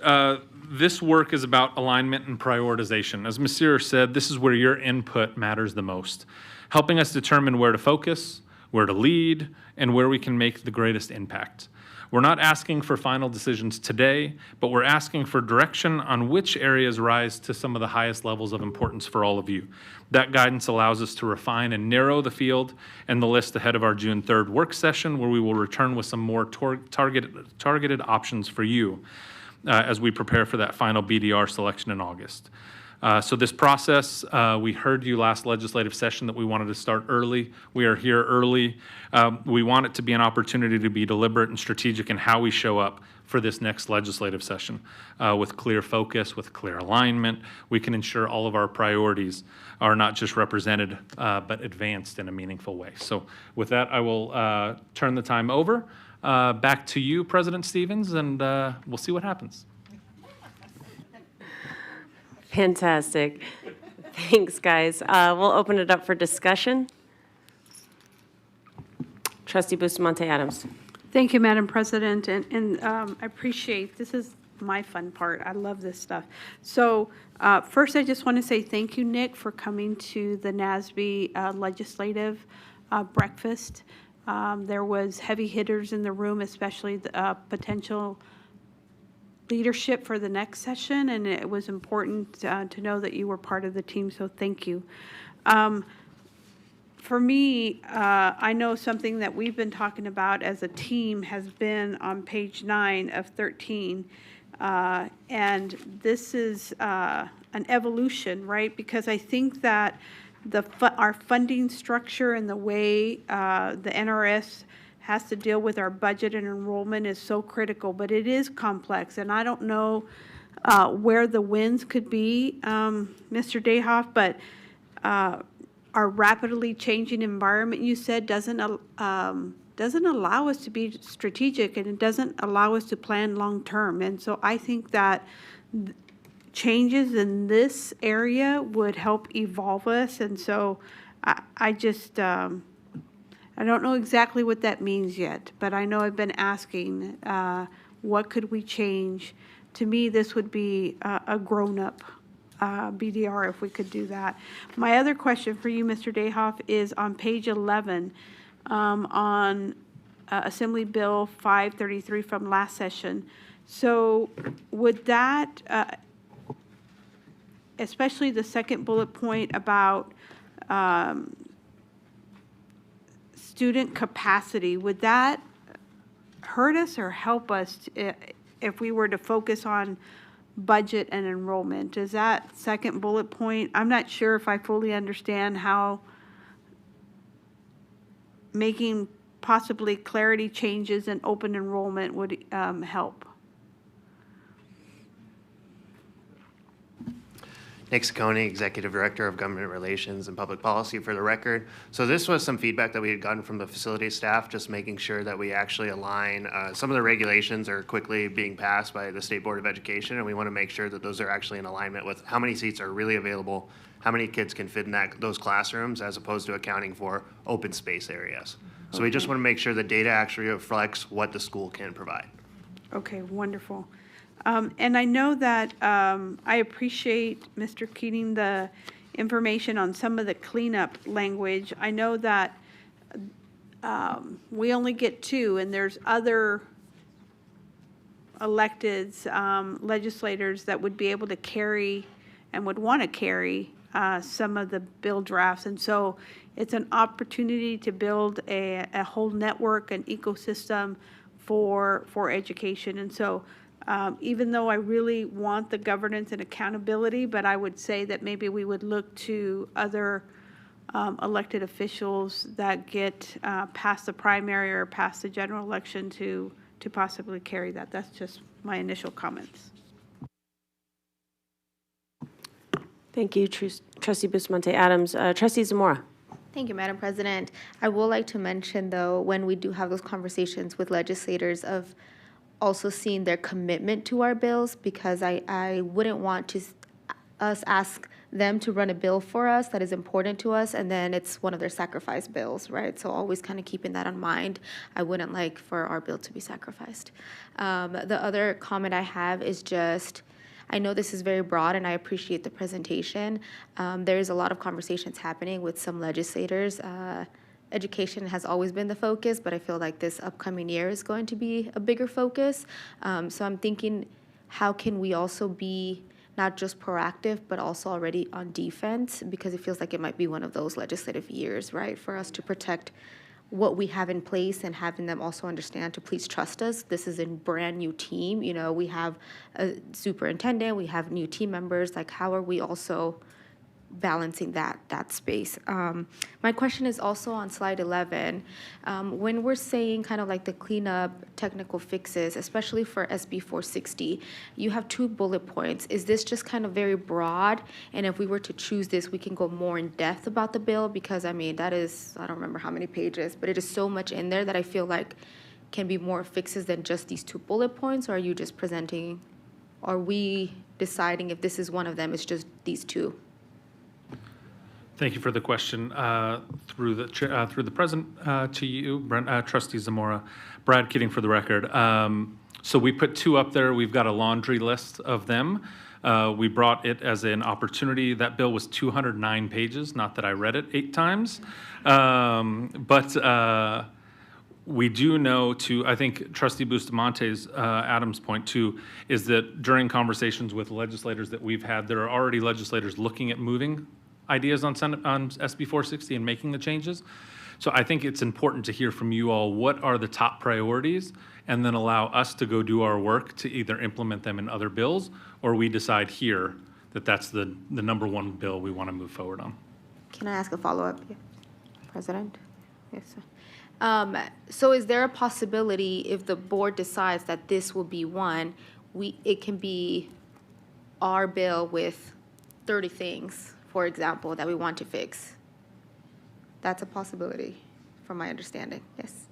this work is about alignment and prioritization. As Ms. Sears said, this is where your input matters the most, helping us determine where to focus, where to lead, and where we can make the greatest impact. We're not asking for final decisions today, but we're asking for direction on which areas rise to some of the highest levels of importance for all of you. That guidance allows us to refine and narrow the field and the list ahead of our June 3rd work session, where we will return with some more targeted options for you as we prepare for that final BDR selection in August. So this process, we heard you last legislative session that we wanted to start early. We are here early. We want it to be an opportunity to be deliberate and strategic in how we show up for this next legislative session. With clear focus, with clear alignment, we can ensure all of our priorities are not just represented, but advanced in a meaningful way. So with that, I will turn the time over. Back to you, President Stevens, and we'll see what happens. Fantastic. Thanks, guys. We'll open it up for discussion. Trustee Bustamante Adams. Thank you, Madam President, and I appreciate, this is my fun part. I love this stuff. So first, I just want to say thank you, Nick, for coming to the NASB legislative breakfast. There was heavy hitters in the room, especially the potential leadership for the next session, and it was important to know that you were part of the team, so thank you. For me, I know something that we've been talking about as a team has been on page 9 of 13. And this is an evolution, right? Because I think that our funding structure and the way the NRS has to deal with our budget and enrollment is so critical, but it is complex. And I don't know where the wins could be, Mr. Dayhoff, but our rapidly changing environment, you said, doesn't allow us to be strategic, and it doesn't allow us to plan long-term. And so I think that changes in this area would help evolve us. And so I just, I don't know exactly what that means yet, but I know I've been asking, what could we change? To me, this would be a grown-up BDR if we could do that. My other question for you, Mr. Dayhoff, is on page 11 on Assembly Bill 533 from last session. So would that, especially the second bullet point about student capacity, would that hurt us or help us if we were to focus on budget and enrollment? Is that second bullet point? I'm not sure if I fully understand how making possibly clarity changes and open enrollment would help. Nick Ciccone, Executive Director of Government Relations and Public Policy, for the record. So this was some feedback that we had gotten from the facility staff, just making sure that we actually align. Some of the regulations are quickly being passed by the State Board of Education, and we want to make sure that those are actually in alignment with how many seats are really available, how many kids can fit in those classrooms, as opposed to accounting for open space areas. So we just want to make sure the data actually reflects what the school can provide. Okay, wonderful. And I know that I appreciate, Mr. Keating, the information on some of the cleanup language. I know that we only get 2, and there's other electeds, legislators that would be able to carry and would want to carry some of the bill drafts. And so it's an opportunity to build a whole network, an ecosystem for education. And so even though I really want the governance and accountability, but I would say that maybe we would look to other elected officials that get past the primary or past the general election to possibly carry that. That's just my initial comments. Thank you, Trustee Bustamante Adams. Trustee Zamora. Thank you, Madam President. I would like to mention, though, when we do have those conversations with legislators, of also seeing their commitment to our bills, because I wouldn't want to us ask them to run a bill for us that is important to us, and then it's one of their sacrifice bills, right? So always kind of keeping that in mind. I wouldn't like for our bill to be sacrificed. The other comment I have is just, I know this is very broad, and I appreciate the presentation. There's a lot of conversations happening with some legislators. Education has always been the focus, but I feel like this upcoming year is going to be a bigger focus. So I'm thinking, how can we also be not just proactive, but also already on defense? Because it feels like it might be one of those legislative years, right, for us to protect what we have in place and having them also understand to please trust us. This is a brand new team. You know, we have a superintendent, we have new team members. Like, how are we also balancing that space? My question is also on slide 11. When we're saying kind of like the cleanup technical fixes, especially for SB 460, you have 2 bullet points. Is this just kind of very broad? And if we were to choose this, we can go more in depth about the bill? Because I mean, that is, I don't remember how many pages, but it is so much in there that I feel like can be more fixes than just these 2 bullet points. Or are you just presenting, are we deciding if this is one of them, it's just these 2? Thank you for the question. Through the president to you, Trustee Zamora, Brad Keating for the record. So we put 2 up there. We've got a laundry list of them. We brought it as an opportunity. That bill was 209 pages, not that I read it 8 times. But We do know I think Trustee Bustamante's, Adams' point too, is that during conversations with legislators that we've had, there are already legislators looking at moving ideas on SB 460 and making the changes. So I think it's important to hear from you all, what are the top priorities, and then allow us to go do our work to either implement them in other bills, or we decide here that that's the number one bill we want to move forward on. Can I ask a follow-up, President? Yes, sir. So is there a possibility if the board decides that this will be one, it can be our bill with 30 things, for example, that we want to fix? That's a possibility, from my understanding, yes.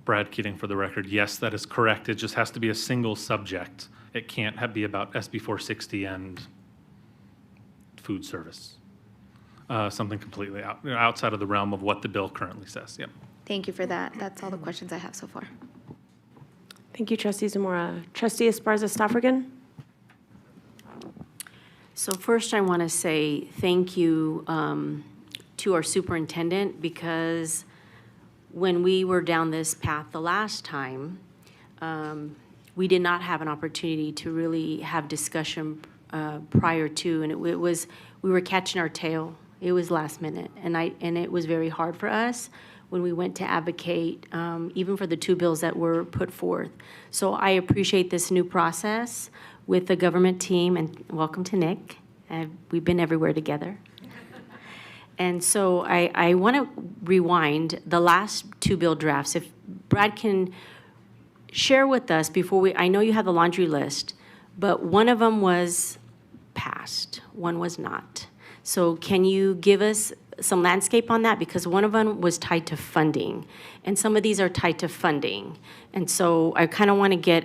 Brad Keating for the record, yes, that is correct. It just has to be a single subject. It can't be about SB 460 and food service. Something completely outside of the realm of what the bill currently says, yep. Thank you for that. That's all the questions I have so far. Thank you, Trustee Zamora. Trustee Esparza-Stoffergen? So first, I want to say thank you to our superintendent, because when we were down this path the last time, we did not have an opportunity to really have discussion prior to, and we were catching our tail. It was last minute, and it was very hard for us when we went to advocate, even for the two bills that were put forth. So I appreciate this new process with the government team, and welcome to Nick. We've been everywhere together. And so I want to rewind the last two bill drafts. If Brad can share with us before I know you have the laundry list, but one of them was passed, one was not. So can you give us some landscape on that? Because one of them was tied to funding, and some of these are tied to funding. And so I kind of want to get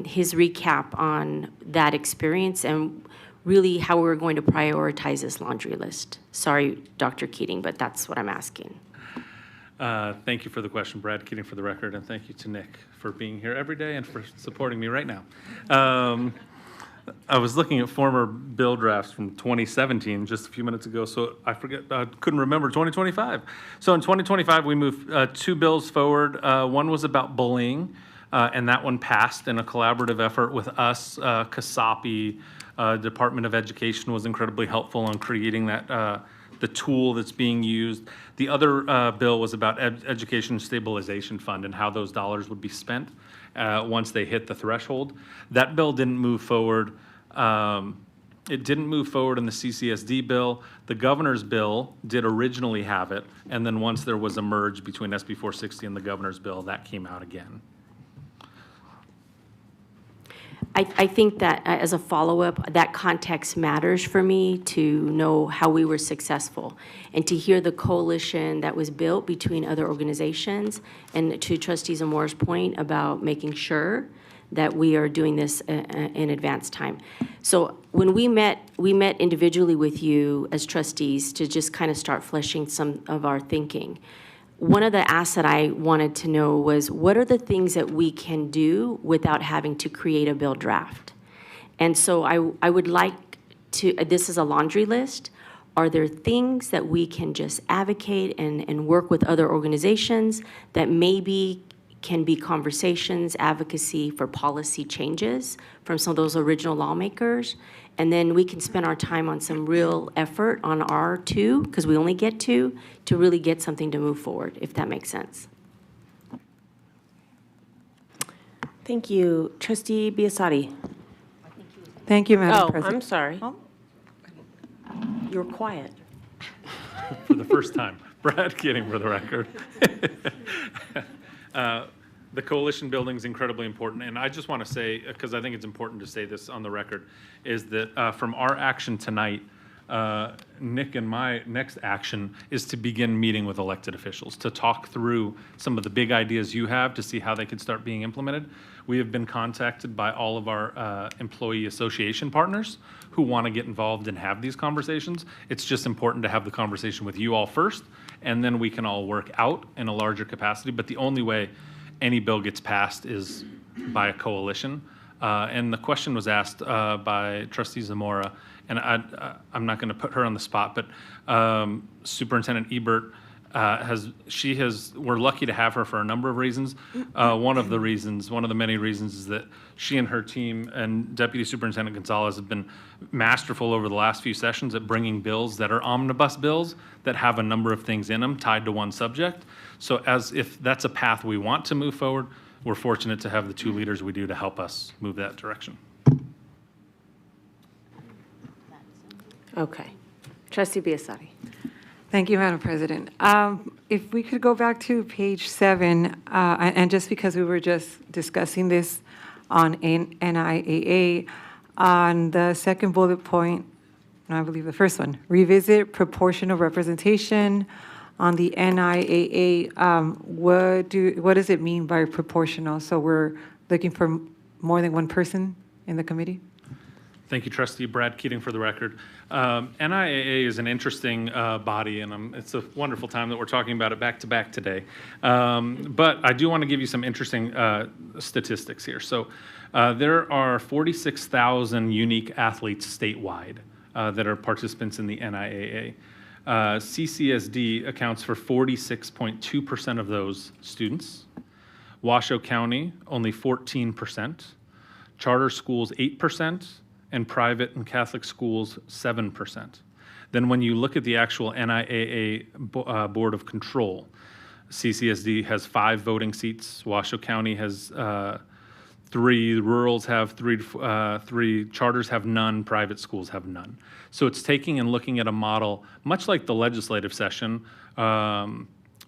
his recap on that experience and really how we're going to prioritize this laundry list. Sorry, Dr. Keating, but that's what I'm asking. Thank you for the question, Brad Keating for the record, and thank you to Nick for being here every day and for supporting me right now. I was looking at former bill drafts from 2017 just a few minutes ago, so I couldn't remember 2025. So in 2025, we moved two bills forward. One was about bullying, and that one passed in a collaborative effort with us. CASAPI, Department of Education was incredibly helpful in creating that the tool that's being used. The other bill was about Education Stabilization Fund and how those dollars would be spent once they hit the threshold. That bill didn't move forward. It didn't move forward in the CCSD bill. The governor's bill did originally have it, and then once there was a merge between SB 460 and the governor's bill, that came out again. I think that as a follow-up, that context matters for me to know how we were successful and to hear the coalition that was built between other organizations, and to Trustee Zamora's point about making sure that we are doing this in advance time. So when we met individually with you as trustees to just kind of start fleshing some of our thinking. One of the asks that I wanted to know was, what are the things that we can do without having to create a bill draft? And so I would like to, this is a laundry list. Are there things that we can just advocate and work with other organizations that maybe can be conversations, advocacy for policy changes from some of those original lawmakers? And then we can spend our time on some real effort on our two, because we only get two, to really get something to move forward, if that makes sense. Thank you. Trustee Biasotti? Thank you, Madam Oh, President. I'm sorry. You're quiet. For the first time, Brad Keating for the record. The coalition building is incredibly important, and I just want to say, because I think it's important to say this on the record, is that from our action tonight, Nick and my next action is to begin meeting with elected officials to talk through some of the big ideas you have to see how they could start being implemented. We have been contacted by all of our employee association partners who want to get involved and have these conversations. It's just important to have the conversation with you all first, and then we can all work out in a larger capacity. But the only way any bill gets passed is by a coalition. And the question was asked by Trustee Zamora, and I'm not going to put her on the spot, but Superintendent Ebert we're lucky to have her for a number of reasons. One of the many reasons is that she and her team and Deputy Superintendent Gonzalez have been masterful over the last few sessions at bringing bills that are omnibus bills that have a number of things in them tied to one subject. So if that's a path we want to move forward, we're fortunate to have the two leaders we do to help us move that direction. Okay. Trustee Biassatti. Thank you, Madam President. If we could go back to page 7, and just because we were just discussing this on NIAA, on the second bullet point, no, I believe the first one, revisit proportional representation on the NIAA. What does it mean by proportional? So we're looking for more than one person in the committee? Thank you, Trustee Brad Keating, for the record. NIAA is an interesting body, and it's a wonderful time that we're talking about it back to back today. But I do want to give you some interesting statistics here. So there are 46,000 unique athletes statewide that are participants in the NIAA. CCSD accounts for 46.2% of those students. Washoe County, only 14%. Charter schools, 8%. And private and Catholic schools, 7%. Then when you look at the actual NIAA Board of Control, CCSD has 5 voting seats, Washoe County has 3, rurals have 3, charters have none, private schools have none. So it's taking and looking at a model, much like the legislative session,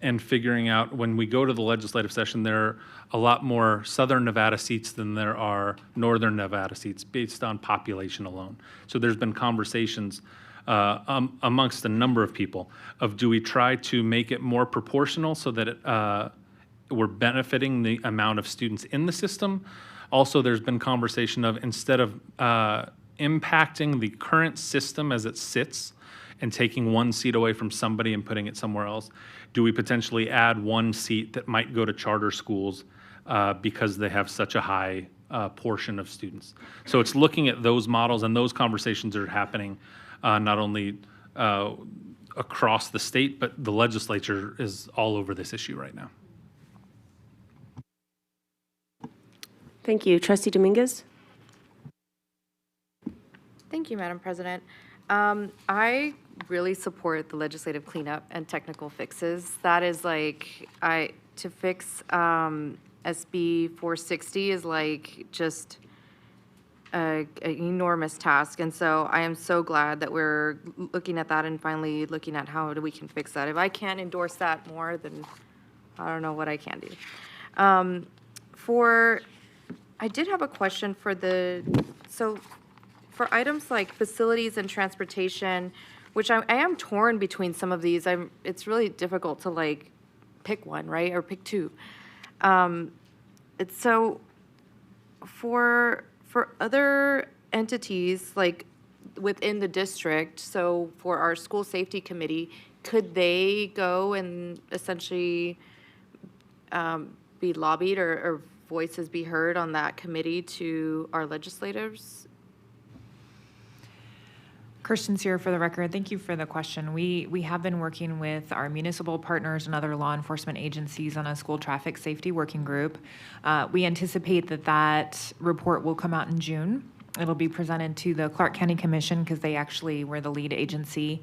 and figuring out when we go to the legislative session, there are a lot more Southern Nevada seats than there are Northern Nevada seats based on population alone. So there's been conversations amongst a number of people of, do we try to make it more proportional so that we're benefiting the amount of students in the system? Also, there's been conversation of, instead of impacting the current system as it sits and taking one seat away from somebody and putting it somewhere else, do we potentially add one seat that might go to charter schools because they have such a high portion of students? So it's looking at those models, and those conversations are happening not only across the state, but the legislature is all over this issue right now. Thank you. Trustee Dominguez? Thank you, Madam President. I really support the legislative cleanup and technical fixes. That is like, to fix SB 460 is like just an enormous task. And so I am so glad that we're looking at that and finally looking at how we can fix that. If I can't endorse that more, then I don't know what I can do. I did have a question for for items like facilities and transportation, which I am torn between some of these. It's really difficult to like pick one, right, or pick two. So for other entities like within the district, so for our school safety committee, could they go and essentially be lobbied or voices be heard on that committee to our legislators? Kirsten Sear for the record. Thank you for the question. We have been working with our municipal partners and other law enforcement agencies on a school traffic safety working group. We anticipate that report will come out in June. It'll be presented to the Clark County Commission because they actually were the lead agency.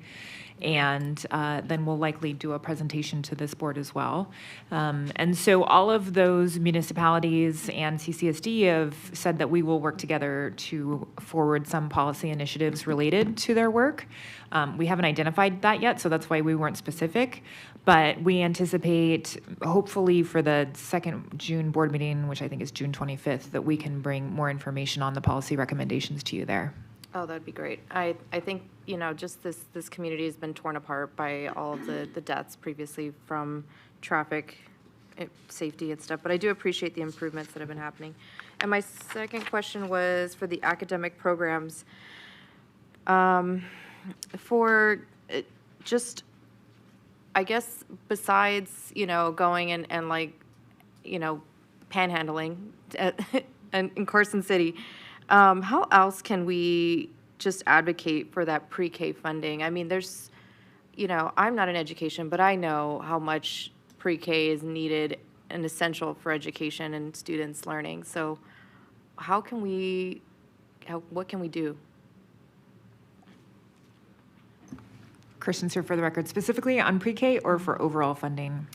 And then we'll likely do a presentation to this board as well. And so all of those municipalities and CCSD have said that we will work together to forward some policy initiatives related to their work. We haven't identified that yet, so that's why we weren't specific. But we anticipate, hopefully for the second June board meeting, which I think is June 25th, that we can bring more information on the policy recommendations to you there. Oh, that'd be great. I think, just this community has been torn apart by all of the deaths previously from traffic safety and stuff, but I do appreciate the improvements that have been happening. And my second question was for the academic programs. For just, I guess, besides, going and like, panhandling and in Carson City. How else can we just advocate for that pre-K funding? I mean, there's, I'm not in education, but I know how much pre-K is needed and essential for education and students learning. So what can we do? Kirsten Sear for the record, specifically on pre-K or for overall funding?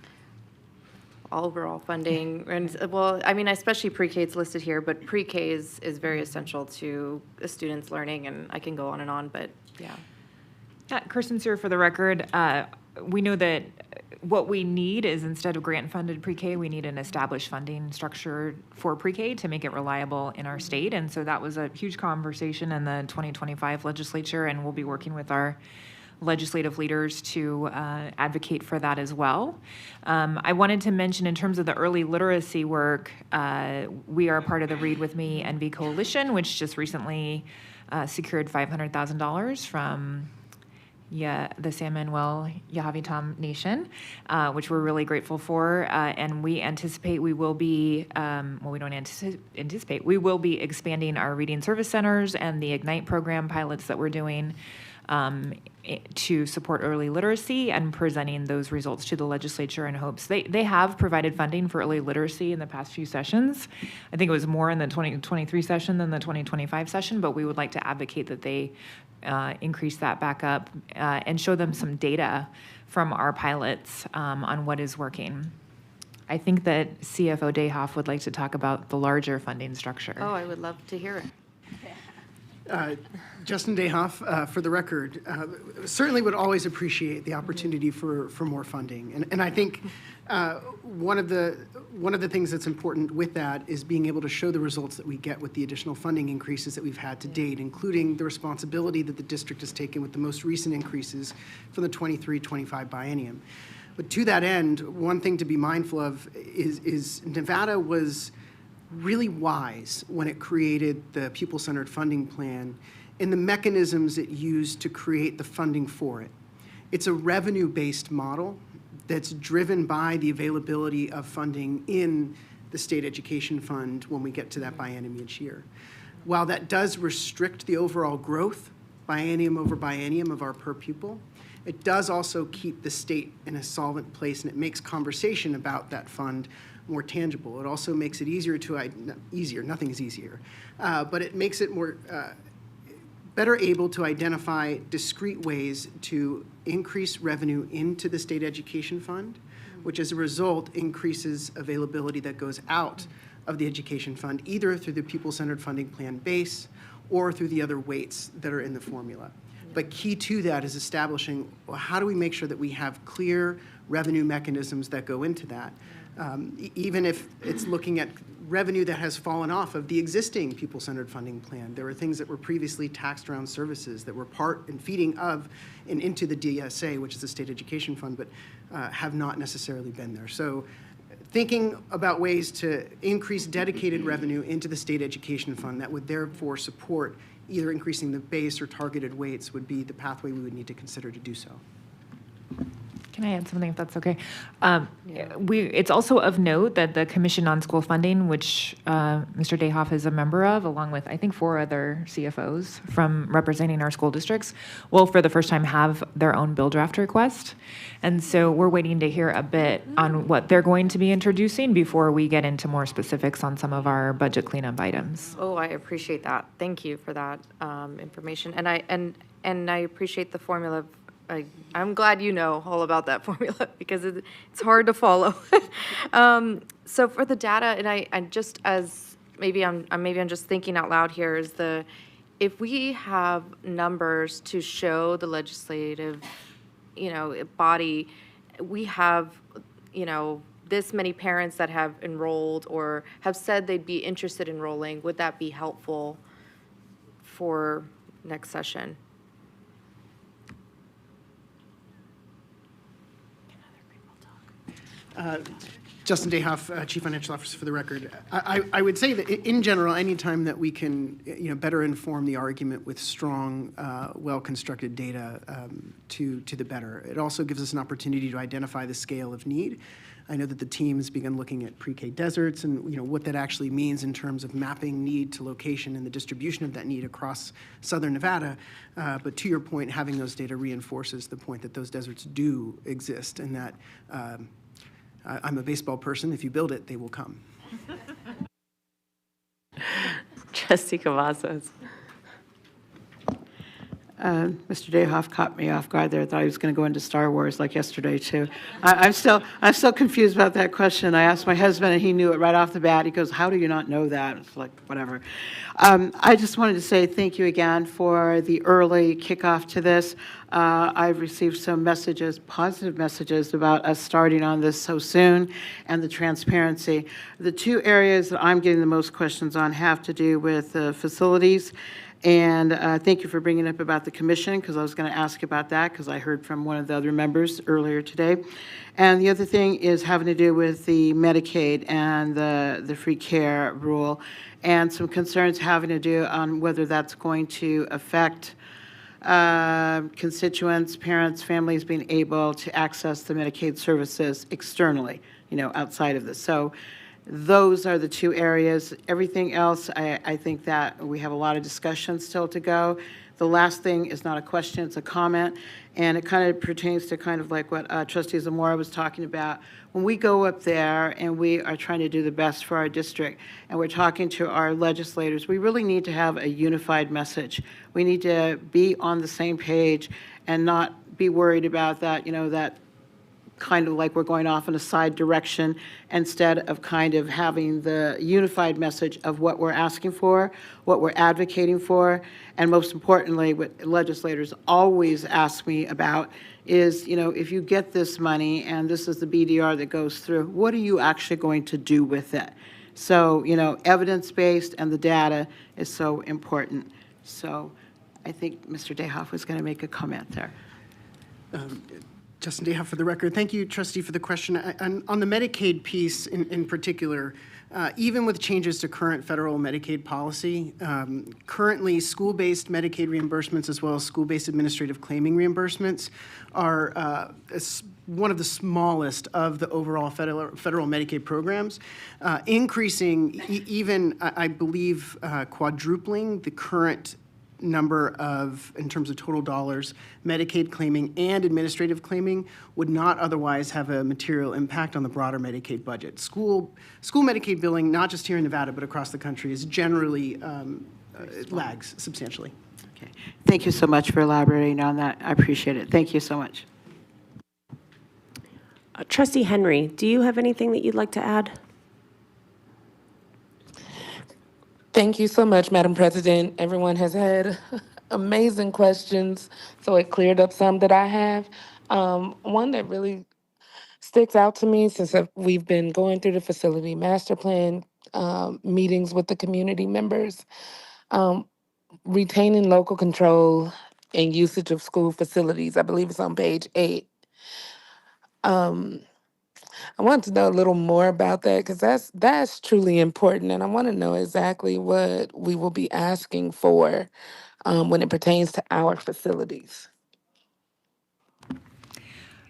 Overall funding, and well, I mean, especially pre-K, it's listed here, but pre-K is very essential to a student's learning, and I can go on and on, but yeah. Yeah, Kirsten Sear for the record, we know that what we need is, instead of grant-funded pre-K, we need an established funding structure for pre-K to make it reliable in our state, and so that was a huge conversation in the 2025 legislature, and we'll be working with our legislative leaders to advocate for that as well. I wanted to mention, in terms of the early literacy work, we are part of the Read With Me NV Coalition, which just recently secured $500,000 from the San Manuel Yahavitam Nation, which we're really grateful for. And we anticipate we will be, we don't anticipate, we will be expanding our reading service centers and the Ignite program pilots that we're doing to support early literacy and presenting those results to the legislature in hopes. They have provided funding for early literacy in the past few sessions. I think it was more in the 2023 session than the 2025 session, but we would like to advocate that they increase that back up and show them some data from our pilots on what is working. I think that CFO Dayhoff would like to talk about the larger funding structure. Oh, I would love to hear it. Justin Dayhoff, for the record, certainly would always appreciate the opportunity for more funding. And I think one of the things that's important with that is being able to show the results that we get with the additional funding increases that we've had to date, including the responsibility that the district has taken with the most recent increases for the 23-25 biennium. But to that end, one thing to be mindful of is Nevada was really wise when it created the pupil-centered funding plan and the mechanisms it used to create the funding for it. It's a revenue-based model that's driven by the availability of funding in the state education fund when we get to that biennium each year. While that does restrict the overall growth, biennium over biennium, of our per pupil, it does also keep the state in a solvent place, and it makes conversation about that fund more tangible. It also makes it easier nothing is easier, but it makes it more better able to identify discrete ways to increase revenue into the state education fund, which as a result increases availability that goes out of the education fund, either through the pupil-centered funding plan base or through the other weights that are in the formula. But key to that is establishing, well, how do we make sure that we have clear revenue mechanisms that go into that? Even if it's looking at revenue that has fallen off of the existing pupil-centered funding plan. There were things that were previously taxed around services that were part and feeding of and into the DSA, which is the state education fund, but have not necessarily been there. So thinking about ways to increase dedicated revenue into the state education fund that would therefore support either increasing the base or targeted weights would be the pathway we would need to consider to do so. Can I add something, if that's okay? It's also of note that the Commission on School Funding, which Mr. Dayhoff is a member of, along with, I think, 4 other CFOs from representing our school districts, will for the first time have their own bill draft request. And so we're waiting to hear a bit on what they're going to be introducing before we get into more specifics on some of our budget cleanup items. Oh, I appreciate that. Thank you for that information. And I appreciate the formula. I'm glad you know all about that formula because it's hard to follow. So for the data, and I just as maybe I'm just thinking out loud here, is if we have numbers to show the legislative, body, we have, this many parents that have enrolled or have said they'd be interested in enrolling, would that be helpful for next session? Justin Dayhoff, Chief Financial Officer for the record. I would say that in general, anytime that we can better inform the argument with strong, well-constructed data to the better. It also gives us an opportunity to identify the scale of need. I know that the team has begun looking at pre-K deserts and, what that actually means in terms of mapping need to location and the distribution of that need across southern Nevada. But to your point, having those data reinforces the point that those deserts do exist, and that I'm a baseball person. If you build it, they will come. Trustee Cavazos. Mr. Dayhoff caught me off guard there. I thought he was going to go into Star Wars like yesterday, too. I'm still confused about that question. I asked my husband, and he knew it right off the bat. He goes, "How do you not know that?" It's like, whatever. I just wanted to say thank you again for the early kickoff to this. I've received some messages, positive messages, about us starting on this so soon and the transparency. The two areas that I'm getting the most questions on have to do with facilities. And thank you for bringing up about the commission, because I was going to ask about that, because I heard from one of the other members earlier today. And the other thing is having to do with the Medicaid and the free care rule, and some concerns having to do on whether that's going to affect constituents, parents, families being able to access the Medicaid services externally, outside of this. So those are the two areas. Everything else, I think that we have a lot of discussion still to go. The last thing is not a question, it's a comment, and it kind of pertains to kind of like what Trustee Zamora was talking about. When we go up there and we are trying to do the best for our district, and we're talking to our legislators, we really need to have a unified message. We need to be on the same page and not be worried about that, that kind of like we're going off in a side direction, instead of kind of having the unified message of what we're asking for, what we're advocating for, and most importantly, what legislators always ask me about is, if you get this money and this is the BDR that goes through, what are you actually going to do with it? So, evidence-based and the data is so important. So I think Mr. Dayhoff was going to make a comment there. Justin Dayhoff for the record. Thank you, Trustee, for the question. On the Medicaid piece in particular, even with changes to current federal Medicaid policy, currently school-based Medicaid reimbursements as well as school-based administrative claiming reimbursements are one of the smallest of the overall federal Medicaid programs, increasing even, I believe, quadrupling the current number of, in terms of total dollars, Medicaid claiming and administrative claiming would not otherwise have a material impact on the broader Medicaid budget. School Medicaid billing, not just here in Nevada, but across the country, is generally, it lags substantially. Okay. Thank you so much for elaborating on that. I appreciate it. Thank you so much. Trustee Henry, do you have anything that you'd like to add? Thank you so much, Madam President. Everyone has had amazing questions, so it cleared up some that I have. One that really sticks out to me since we've been going through the facility master plan meetings with the community members, retaining local control and usage of school facilities. I believe it's on page 8. I want to know a little more about that, because that's truly important, and I want to know exactly what we will be asking for when it pertains to our facilities.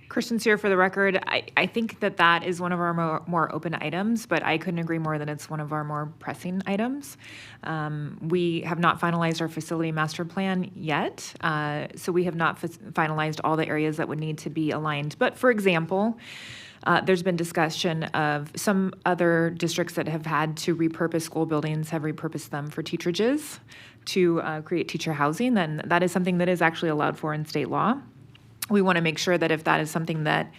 Christian Sear for the record. I think that is one of our more open items, but I couldn't agree more that it's one of our more pressing items. We have not finalized our facility master plan yet, so we have not finalized all the areas that would need to be aligned. But for example, there's been discussion of some other districts that have had to repurpose school buildings, have repurposed them for teacherages to create teacher housing. Then that is something that is actually allowed for in state law. We want to make sure that if that is something that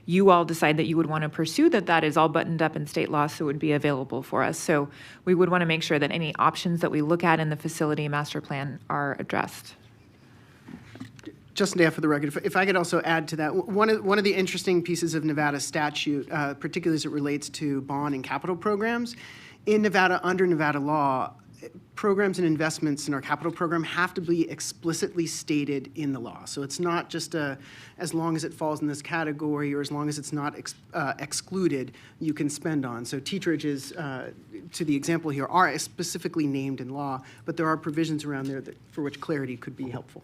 you all decide that you would want to pursue, that is all buttoned up in state law, so it would be available for us. So we would want to make sure that any options that we look at in the facility master plan are addressed. Justin Dayhoff for the record. If I could also add to that, one of the interesting pieces of Nevada statute, particularly as it relates to bond and capital programs, in Nevada, under Nevada law, programs and investments in our capital program have to be explicitly stated in the law. So it's not just as long as it falls in this category or as long as it's not excluded, you can spend on. So teacherages, to the example here, are specifically named in law, but there are provisions around there for which clarity could be helpful.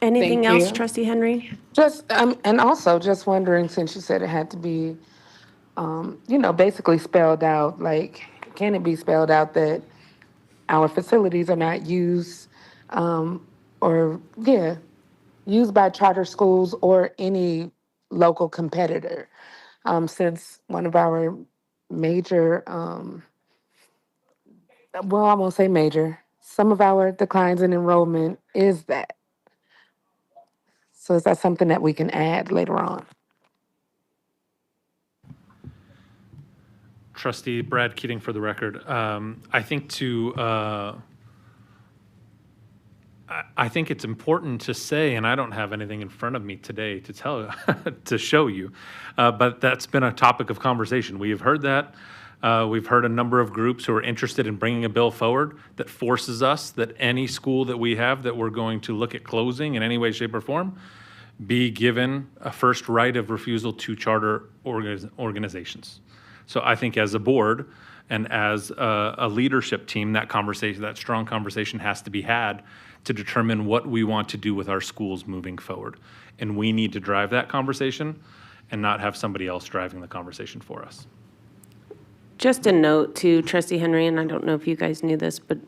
Anything Thank else, you. Trustee Henry? Just, and also just wondering, since you said it had to be, basically spelled out, like, can it be spelled out that our facilities are not used, used by charter schools or any local competitor? Since one of our major, well, I won't say major, some of our declines in enrollment is that. So is that something that we can add later on? Trustee Brad Keating for the record. I think I think it's important to say, and I don't have anything in front of me today to tell to show you, but that's been a topic of conversation. We have heard that. We've heard a number of groups who are interested in bringing a bill forward that forces us that any school that we have that we're going to look at closing in any way, shape, or form be given a first right of refusal to charter organizations. So I think as a board and as a leadership team, that conversation, that strong conversation has to be had to determine what we want to do with our schools moving forward. And we need to drive that conversation and not have somebody else driving the conversation for us. Just a note to Trustee Henry, and I don't know if you guys knew this, but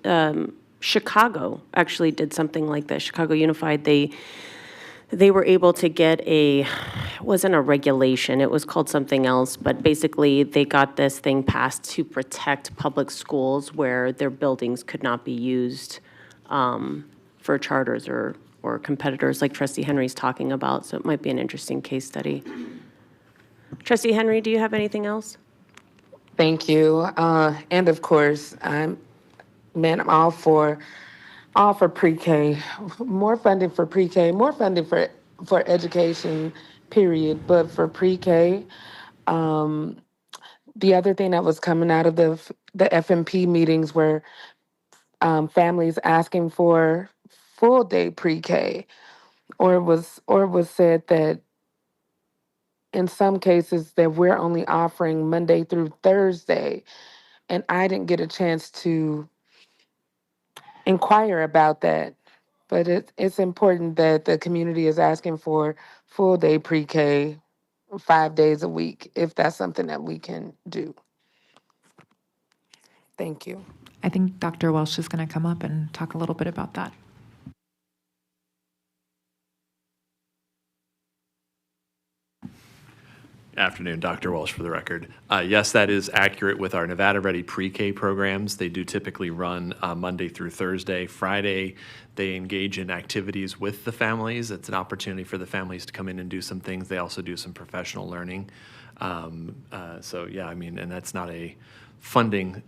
Chicago actually did something like that. Chicago Unified, they were able to get it wasn't a regulation, it was called something else, but basically they got this thing passed to protect public schools where their buildings could not be used for charters or competitors like Trustee Henry's talking about, so it might be an interesting case study. Trustee Henry, do you have anything else? Thank you. And of course, I'm all for pre-K, more funding for pre-K, more funding for education, period. But for pre-K, the other thing that was coming out of the FMP meetings were families asking for full day pre-K, or was said that in some cases that we're only offering Monday through Thursday, and I didn't get a chance to inquire about that. But it's important that the community is asking for full day pre-K 5 days a week, if that's something that we can do. Thank you. I think Dr. Welsh is going to come up and talk a little bit about that. Afternoon, Dr. Welsh for the record. Yes, that is accurate with our Nevada Ready pre-K programs. They do typically run Monday through Thursday. Friday, they engage in activities with the families. It's an opportunity for the families to come in and do some things. They also do some professional learning. So yeah, I mean, and that's not a funding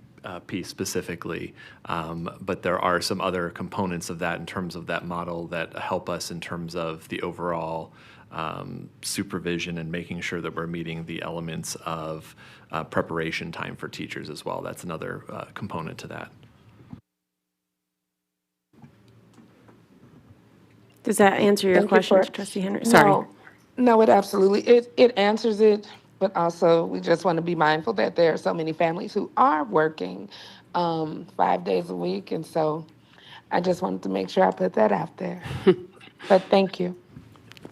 piece specifically, but there are some other components of that in terms of that model that help us in terms of the overall supervision and making sure that we're meeting the elements of preparation time for teachers as well. That's another component to that. Does that answer your Thank you questions, for- Trustee Henry? Sorry. No, it absolutely, it answers it, but also we just want to be mindful that there are so many families who are working 5 days a week, and so I just wanted to make sure I put that out there. But thank you.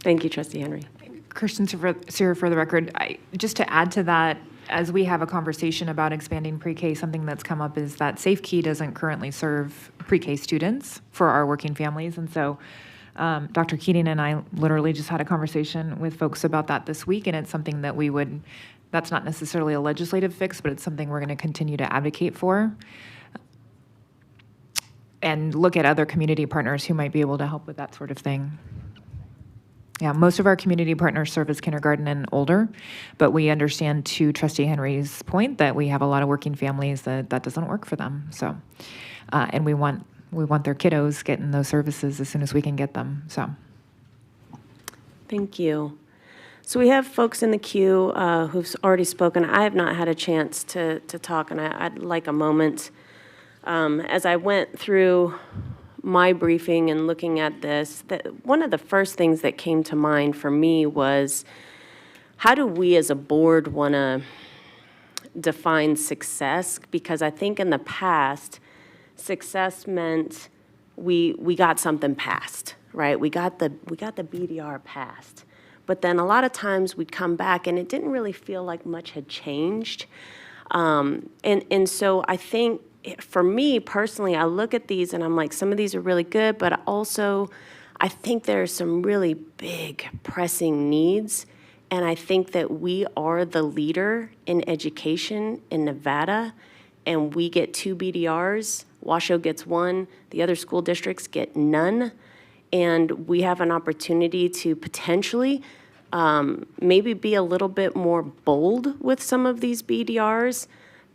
Thank you, Trustee Henry. Kirsten Sear for the record. Just to add to that, as we have a conversation about expanding pre-K, something that's come up is that SafeKey doesn't currently serve pre-K students for our working families. And so Dr. Keating and I literally just had a conversation with folks about that this week, and it's something that that's not necessarily a legislative fix, but it's something we're going to continue to advocate for and look at other community partners who might be able to help with that sort of thing. Yeah, most of our community partners serve as kindergarten and older, but we understand, to Trustee Henry's point, that we have a lot of working families that doesn't work for them. So, and we want their kiddos getting those services as soon as we can get them. So, Thank you. So we have folks in the queue who've already spoken. I have not had a chance to talk, and I'd like a moment. As I went through my briefing and looking at this, one of the first things that came to mind for me was, how do we as a board want to define success? Because I think in the past, success meant we got something passed, right? We got the BDR passed. But then a lot of times we'd come back and it didn't really feel like much had changed. And so I think for me personally, I look at these and I'm like, some of these are really good, but also I think there are some really big pressing needs. And I think that we are the leader in education in Nevada, and we get 2 BDRs. Washoe gets 1, the other school districts get none. And we have an opportunity to potentially maybe be a little bit more bold with some of these BDRs.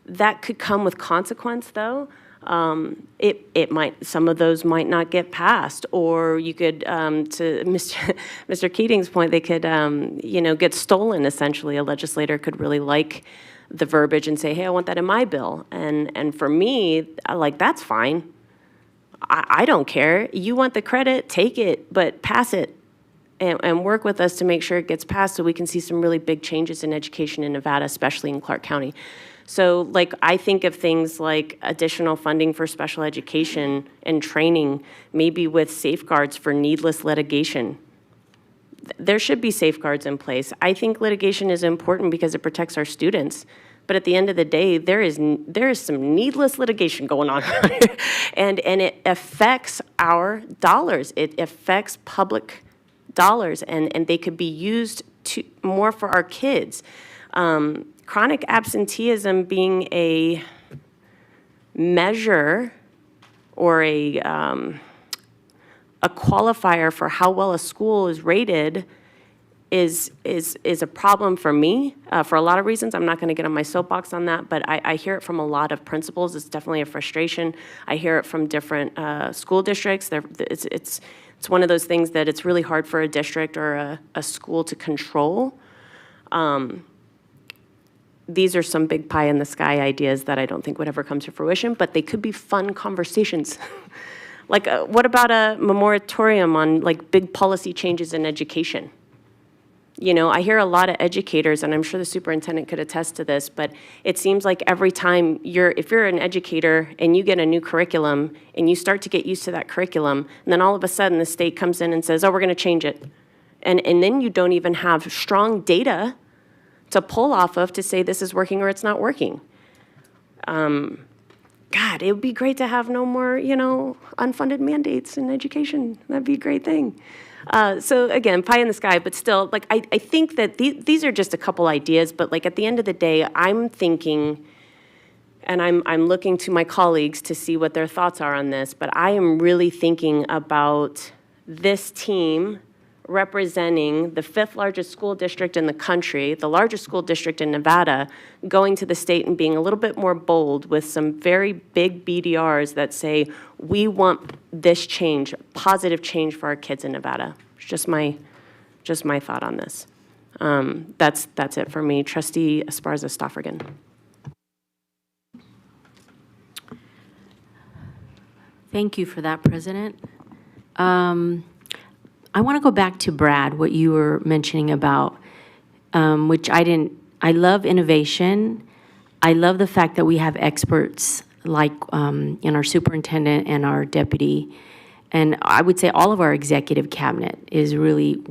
That could come with consequence, though. It might, some of those might not get passed, or you could, to Mr. Keating's point, they could, get stolen, essentially. A legislator could really like the verbiage and say, hey, I want that in my bill. And for me, that's fine. I don't care. You want the credit, take it, but pass it. And work with us to make sure it gets passed so we can see some really big changes in education in Nevada, especially in Clark County. So I think of things like additional funding for special education and training, maybe with safeguards for needless litigation. There should be safeguards in place. I think litigation is important because it protects our students. But at the end of the day, there is some needless litigation going on around here. And it affects our dollars. It affects public dollars, and they could be used more for our kids. Chronic absenteeism being a measure or a qualifier for how well a school is rated is a problem for me for a lot of reasons. I'm not going to get on my soapbox on that, but I hear it from a lot of principals. It's definitely a frustration. I hear it from different school districts. It's one of those things that it's really hard for a district or a school to control. These are some big pie in the sky ideas that I don't think would ever come to fruition, but they could be fun conversations. What about a moratorium on big policy changes in education? I hear a lot of educators, and I'm sure the superintendent could attest to this, but it seems like every time if you're an educator and you get a new curriculum and you start to get used to that curriculum, and then all of a sudden the state comes in and says, oh, we're going to change it. And then you don't even have strong data to pull off of to say this is working or it's not working. God, it would be great to have no more, unfunded mandates in education. That'd be a great thing. So again, pie in the sky, but still, I think that these are just a couple ideas, but at the end of the day, I'm thinking, and I'm looking to my colleagues to see what their thoughts are on this, but I am really thinking about this team representing the 5th largest school district in the country, the largest school district in Nevada, going to the state and being a little bit more bold with some very big BDRs that say, we want this change, positive change for our kids in Nevada. It's just my thought on this. That's it for me. Trustee Esparza-Stoffergen. Thank you for that, President. I want to go back to Brad, what you were mentioning about, which I love innovation. I love the fact that we have experts like in our superintendent and our deputy. And I would say all of our executive cabinet is really,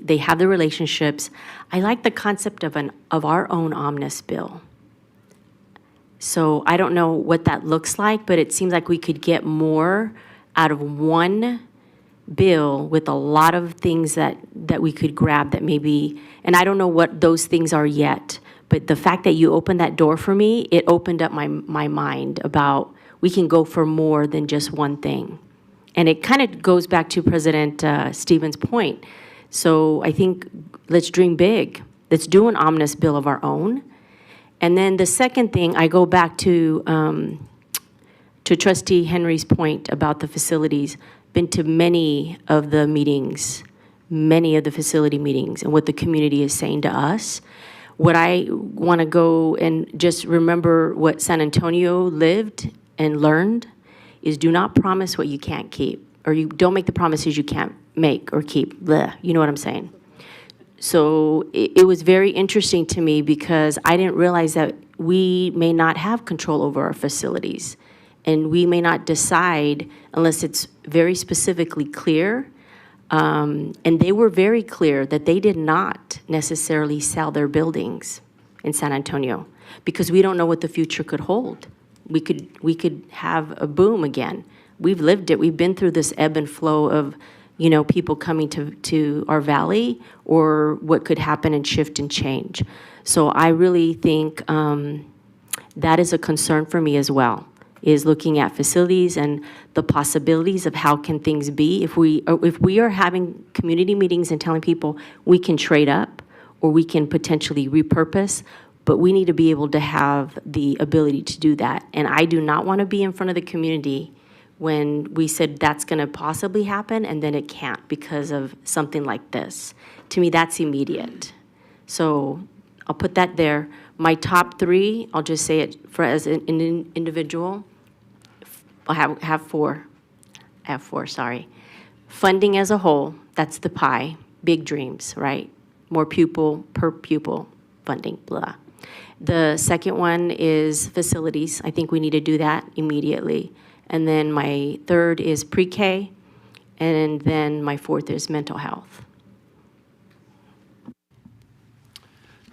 they have the relationships. I like the concept of our own omnibus bill. So I don't know what that looks like, but it seems like we could get more out of one bill with a lot of things that we could grab that maybe, and I don't know what those things are yet, but the fact that you opened that door for me, it opened up my mind about we can go for more than just one thing. And it kind of goes back to President Stevens' point. So I think let's dream big. Let's do an omnibus bill of our own. And then the second thing, I go back to Trustee Henry's point about the facilities. Been to many of the meetings, many of the facility meetings, and what the community is saying to us. What I want to go and just remember what San Antonio lived and learned is do not promise what you can't keep, or you don't make the promises you can't make or keep. Blech, you know what I'm saying? So it was very interesting to me because I didn't realize that we may not have control over our facilities. and we may not decide unless it's very specifically clear. And they were very clear that they did not necessarily sell their buildings in San Antonio because we don't know what the future could hold. We could have a boom again. We've lived it. We've been through this ebb and flow of, people coming to our valley, or what could happen and shift and change. So I really think that is a concern for me as well, is looking at facilities and the possibilities of how can things be. If we are having community meetings and telling people we can trade up or we can potentially repurpose, but we need to be able to have the ability to do that. And I do not want to be in front of the community when we said that's going to possibly happen and then it can't because of something like this. To me, that's immediate. So I'll put that there. My top three, I'll just say it as an individual. I have four. I have four, sorry. Funding as a whole, that's the pie. Big dreams, right? More pupil per pupil funding, blah. The second one is facilities. I think we need to do that immediately. And then my third is pre-K. And then my fourth is mental health.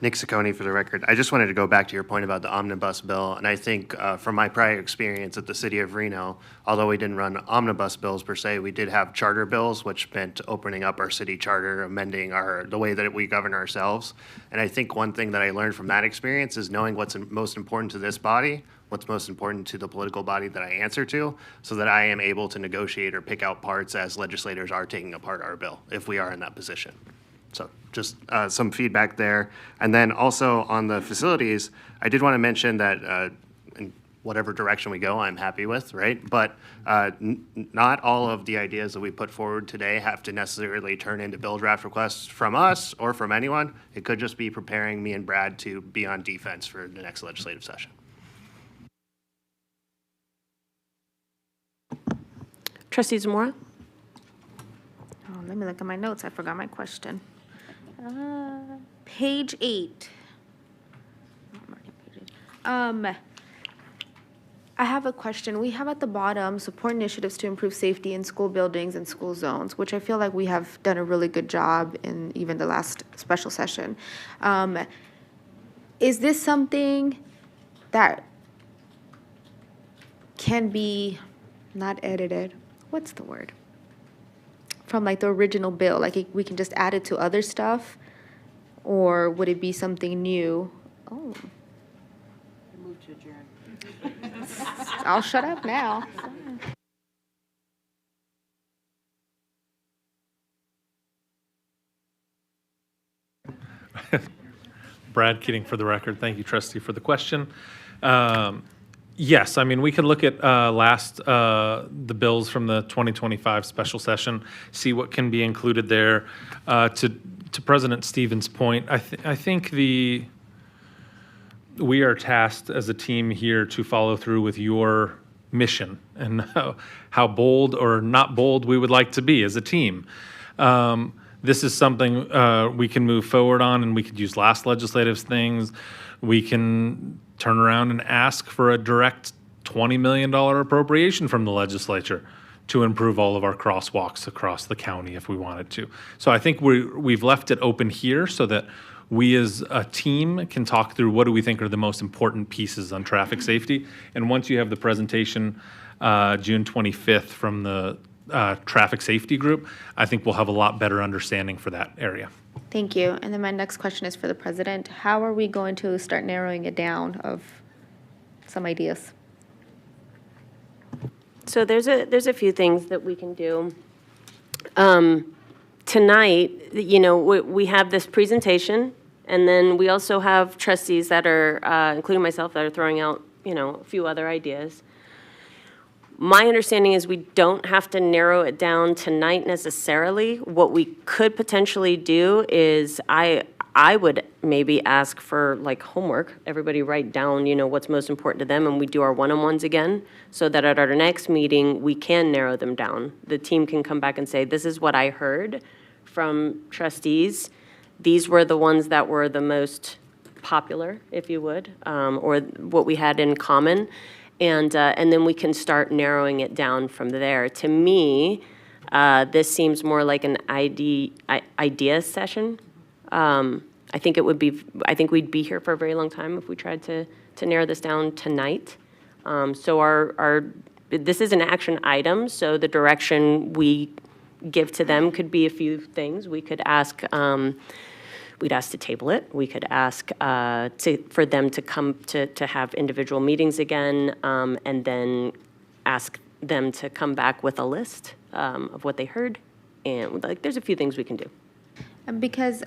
Nick Ciccone for the record. I just wanted to go back to your point about the omnibus bill. And I think from my prior experience at the city of Reno, although we didn't run omnibus bills per se, we did have charter bills, which meant opening up our city charter, amending the way that we govern ourselves. And I think one thing that I learned from that experience is knowing what's most important to this body, what's most important to the political body that I answer to, so that I am able to negotiate or pick out parts as legislators are taking apart our bill, if we are in that position. So just some feedback there. And then also on the facilities, I did want to mention that in whatever direction we go, I'm happy with, right? But not all of the ideas that we put forward today have to necessarily turn into bill draft requests from us or from anyone. It could just be preparing me and Brad to be on defense for the next legislative session. Trustee Zamora? Oh, let me look at my notes. I forgot my question. Page 8. I have a question. We have at the bottom support initiatives to improve safety in school buildings and school zones, which I feel like we have done a really good job in even the last special session. Is this something that can be not edited? What's the word? From like the original bill, like we can just add it to other stuff, or would it be something new? Oh. Move to adjourn. I'll shut up now. Brad Keating for the record. Thank you, trustee, for the question. Yes, I mean, we could look at the bills from the 2025 special session, see what can be included there. To President Stevens' point, I think we are tasked as a team here to follow through with your mission and how bold or not bold we would like to be as a team. This is something we can move forward on, and we could use last legislative things. We can turn around and ask for a direct $20 million appropriation from the legislature to improve all of our crosswalks across the county if we wanted to. So I think we've left it open here so that we as a team can talk through what do we think are the most important pieces on traffic safety. And once you have the presentation June 25th from the traffic safety group, I think we'll have a lot better understanding for that area. Thank you. And then my next question is for the president. How are we going to start narrowing it down of some ideas? So there's a few things that we can do. Tonight, we have this presentation, and then we also have trustees that are, including myself, that are throwing out, a few other ideas. My understanding is we don't have to narrow it down tonight necessarily. What we could potentially do is I would maybe ask for like homework. Everybody write down, what's most important to them, and we do our one-on-ones again so that at our next meeting, we can narrow them down. The team can come back and say, this is what I heard from trustees. These were the ones that were the most popular, if you would, or what we had in common. And then we can start narrowing it down from there. To me, this seems more like an idea session. I think I think we'd be here for a very long time if we tried to narrow this down tonight. So this is an action item, so the direction we give to them could be a few things. We could ask, we'd ask to table it. We could ask for them to come to have individual meetings again, and then ask them to come back with a list of what they heard. And like, there's a few things we can do. Because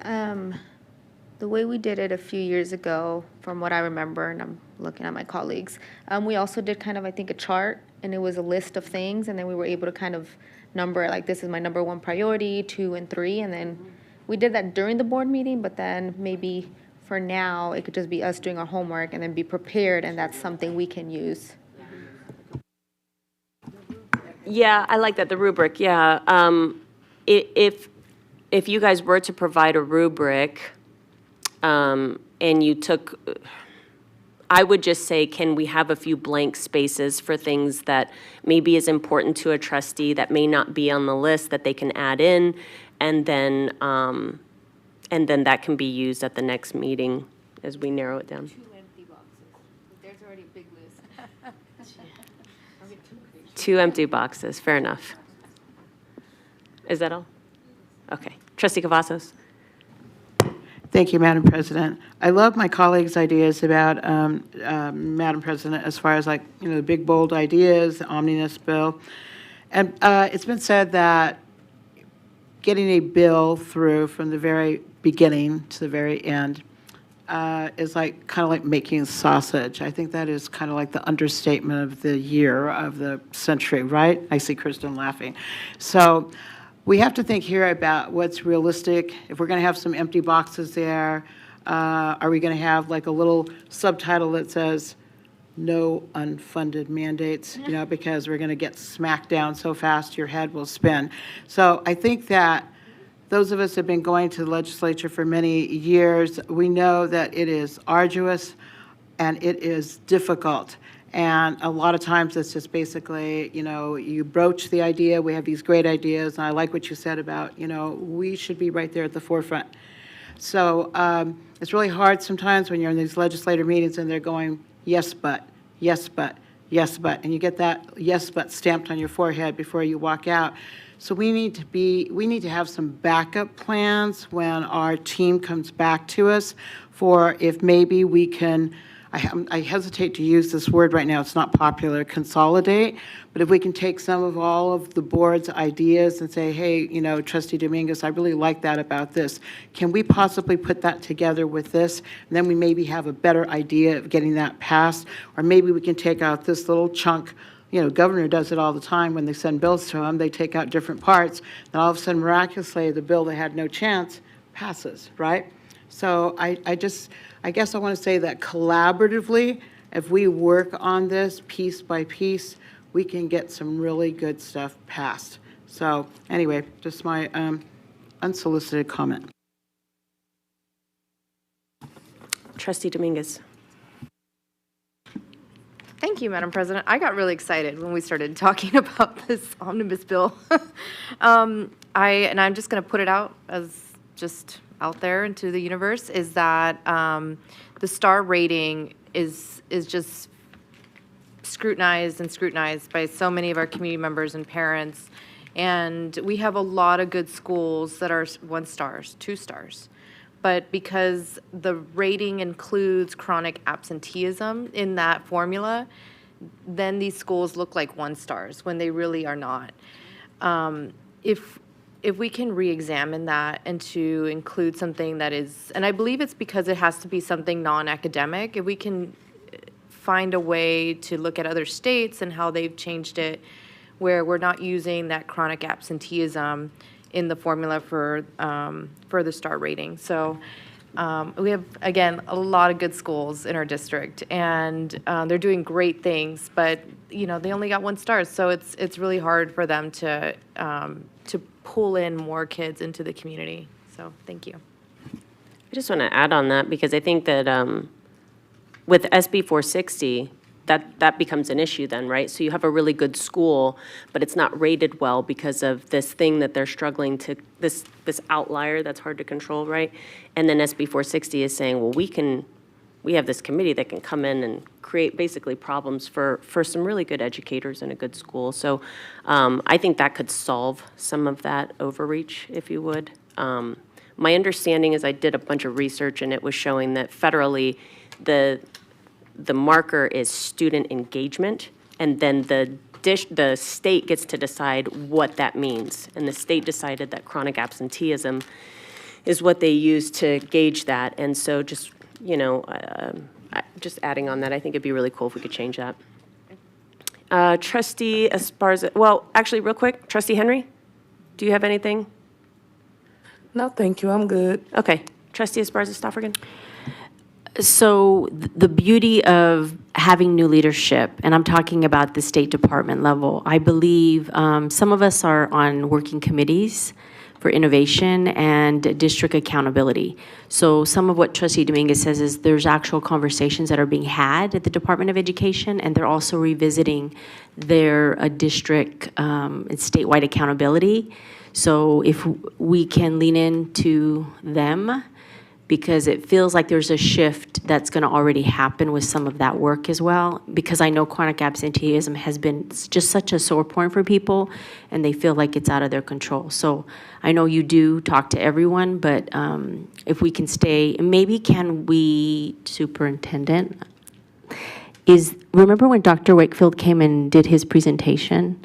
the way we did it a few years ago, from what I remember, and I'm looking at my colleagues, we also did kind of, I think, a chart, and it was a list of things, and then we were able to kind of number it, like, this is my number 1 priority, 2 and 3, and then we did that during the board meeting, but then maybe for now, it could just be us doing our homework and then be prepared, and that's something we can use. Yeah, I like that, the rubric, yeah. If you guys were to provide a rubric, and you took, I would just say, can we have a few blank spaces for things that maybe is important to a trustee that may not be on the list that they can add in, and then that can be used at the next meeting as we narrow it down. 2 empty boxes. There's already a big list. 2 empty boxes, fair enough. Is that all? Okay. Trustee Cavazos. Thank you, Madam President. I love my colleagues' ideas about, Madam President, as far as like, the big, bold ideas, the omnibus bill. And it's been said that getting a bill through from the very beginning to the very end is like, kind of like making sausage. I think that is kind of like the understatement of the year, of the century, right? I see Kristen laughing. So we have to think here about what's realistic. If we're going to have some empty boxes there, are we going to have like a little subtitle that says, no unfunded mandates, because we're going to get smacked down so fast your head will spin. So I think that those of us who have been going to the legislature for many years, we know that it is arduous and it is difficult. And a lot of times it's just basically, you broach the idea, we have these great ideas, and I like what you said about, we should be right there at the forefront. So it's really hard sometimes when you're in these legislative meetings and they're going, yes, but, yes, but, yes, but, and you get that yes, but stamped on your forehead before you walk out. So we need to have some backup plans when our team comes back to us for if maybe we can, I hesitate to use this word right now, it's not popular, consolidate, but if we can take some of all of the board's ideas and say, hey, Trustee Dominguez, I really like that about this. Can we possibly put that together with this? And then we maybe have a better idea of getting that passed, or maybe we can take out this little chunk. Governor does it all the time when they send bills to him, they take out different parts, and all of a sudden miraculously the bill that had no chance passes, right? So I guess I want to say that collaboratively, if we work on this piece by piece, we can get some really good stuff passed. So anyway, just my unsolicited comment. Trustee Dominguez. Thank you, Madam President. I got really excited when we started talking about this omnibus bill. I'm just going to put it out as just out there into the universe, is that the star rating is just scrutinized and scrutinized by so many of our community members and parents. And we have a lot of good schools that are 1 stars, 2 stars. But because the rating includes chronic absenteeism in that formula, then these schools look like 1 stars when they really are not. If we can re-examine that and to include something that is, and I believe it's because it has to be something non-academic, if we can find a way to look at other states and how they've changed it, where we're not using that chronic absenteeism in the formula for the star rating. So we have, again, a lot of good schools in our district, and they're doing great things, but they only got 1 star, so it's really hard for them to pull in more kids into the community. So thank you. I just want to add on that because I think that with SB 460, that becomes an issue then, right? So you have a really good school, but it's not rated well because of this thing that they're struggling to, this outlier that's hard to control, right? And then SB 460 is saying, well, we have this committee that can come in and create basically problems for some really good educators in a good school. So I think that could solve some of that overreach, if you would. My understanding is I did a bunch of research, and it was showing that federally, the marker is student engagement, and then the state gets to decide what that means. And the state decided that chronic absenteeism is what they use to gauge that. And so just, just adding on that, I think it'd be really cool if we could change that. Trustee Esparza, well, actually, real quick, Trustee Henry, do you have anything? No, thank you. I'm good. Okay. Trustee Esparza Stoffergen? So the beauty of having new leadership, and I'm talking about the State Department level, I believe some of us are on working committees for innovation and district accountability. So some of what Trustee Dominguez says is there's actual conversations that are being had at the Department of Education, and they're also revisiting their district and statewide accountability. So if we can lean into them, because it feels like there's a shift that's going to already happen with some of that work as well, because I know chronic absenteeism has been just such a sore point for people, and they feel like it's out of their control. So I know you do talk to everyone, but if we can stay, maybe can we, Superintendent, remember when Dr. Wakefield came and did his presentation?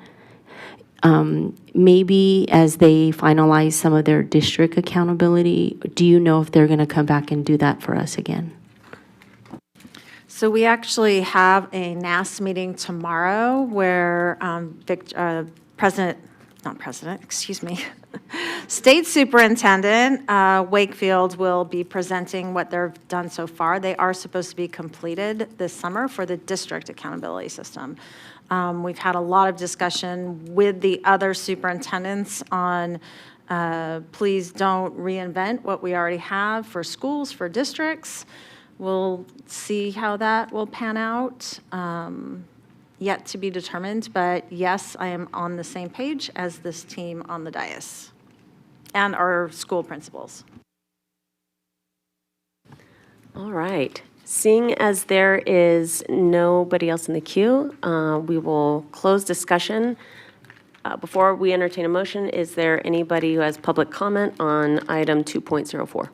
Maybe as they finalize some of their district accountability, do you know if they're going to come back and do that for us again? So we actually have a NAS meeting tomorrow where State Superintendent Wakefield will be presenting what they've done so far. They are supposed to be completed this summer for the district accountability system. We've had a lot of discussion with the other superintendents on please don't reinvent what we already have for schools, for districts. We'll see how that will pan out. Yet to be determined, but yes, I am on the same page as this team on the dais and our school principals. All right. Seeing as there is nobody else in the queue, we will close discussion. Before we entertain a motion, is there anybody who has public comment on item 2.04?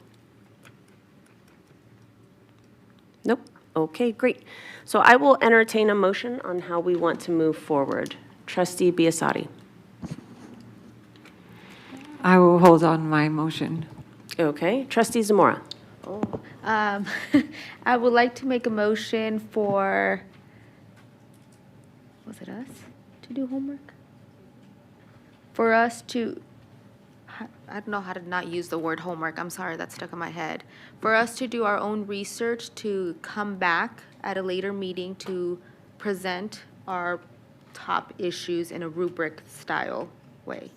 Nope. Okay, great. So I will entertain a motion on how we want to move forward. Trustee Biasotti. I will hold on my motion. Okay. Trustee Zamora. I would like to make a motion for, was it us to do homework? For us to, I don't know how to not use the word homework. I'm sorry, that stuck in my head. For us to do our own research, to come back at a later meeting to present our top issues in a rubric style way.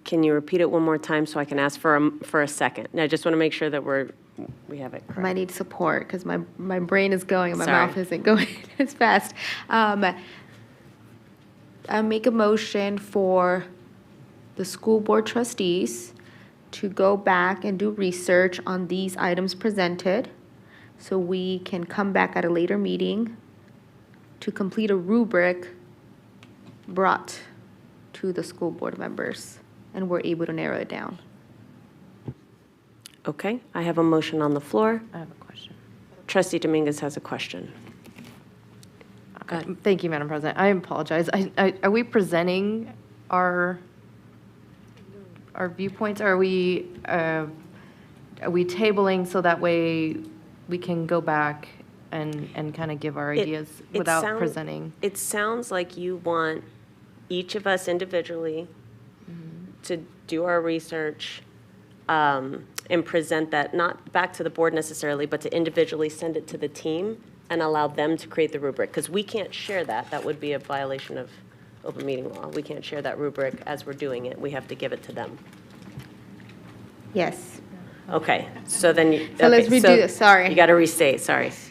Can you repeat it one more time so I can ask for a second? And I just want to make sure that we have it correct. I might need support because my brain is going and my Sorry. mouth isn't going as fast. I make a motion for the school board trustees to go back and do research on these items presented so we can come back at a later meeting to complete a rubric brought to the school board members, and we're able to narrow it down. Okay, I have a motion on the floor. I have a question. Trustee Dominguez has a question. Thank you, Madam President. I apologize. Are we presenting our viewpoints? Are we tabling so that way we can go back and kind of give our ideas without presenting? It sounds like you want each of us individually to do our research and present that, not back to the board necessarily, but to individually send it to the team and allow them to create the rubric. Because we can't share that. That would be a violation of open meeting law. We can't share that rubric as we're doing it. We have to give it to them. Yes. Okay, so then you. So let's okay, redo this, sorry. You got to restate, sorry. It's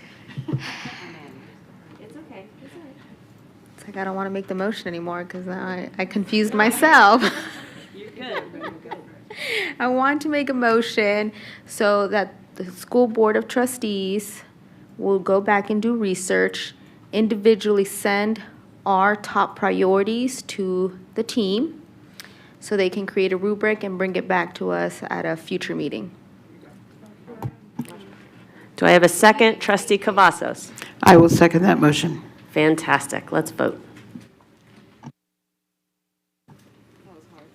like I don't want to make the motion anymore because I confused myself. You're good. I want to make a motion so that the school board of trustees will go back and do research, individually send our top priorities to the team so they can create a rubric and bring it back to us at a future meeting. Do I have a second? Trustee Cavazos. I will second that motion. Fantastic. Let's vote.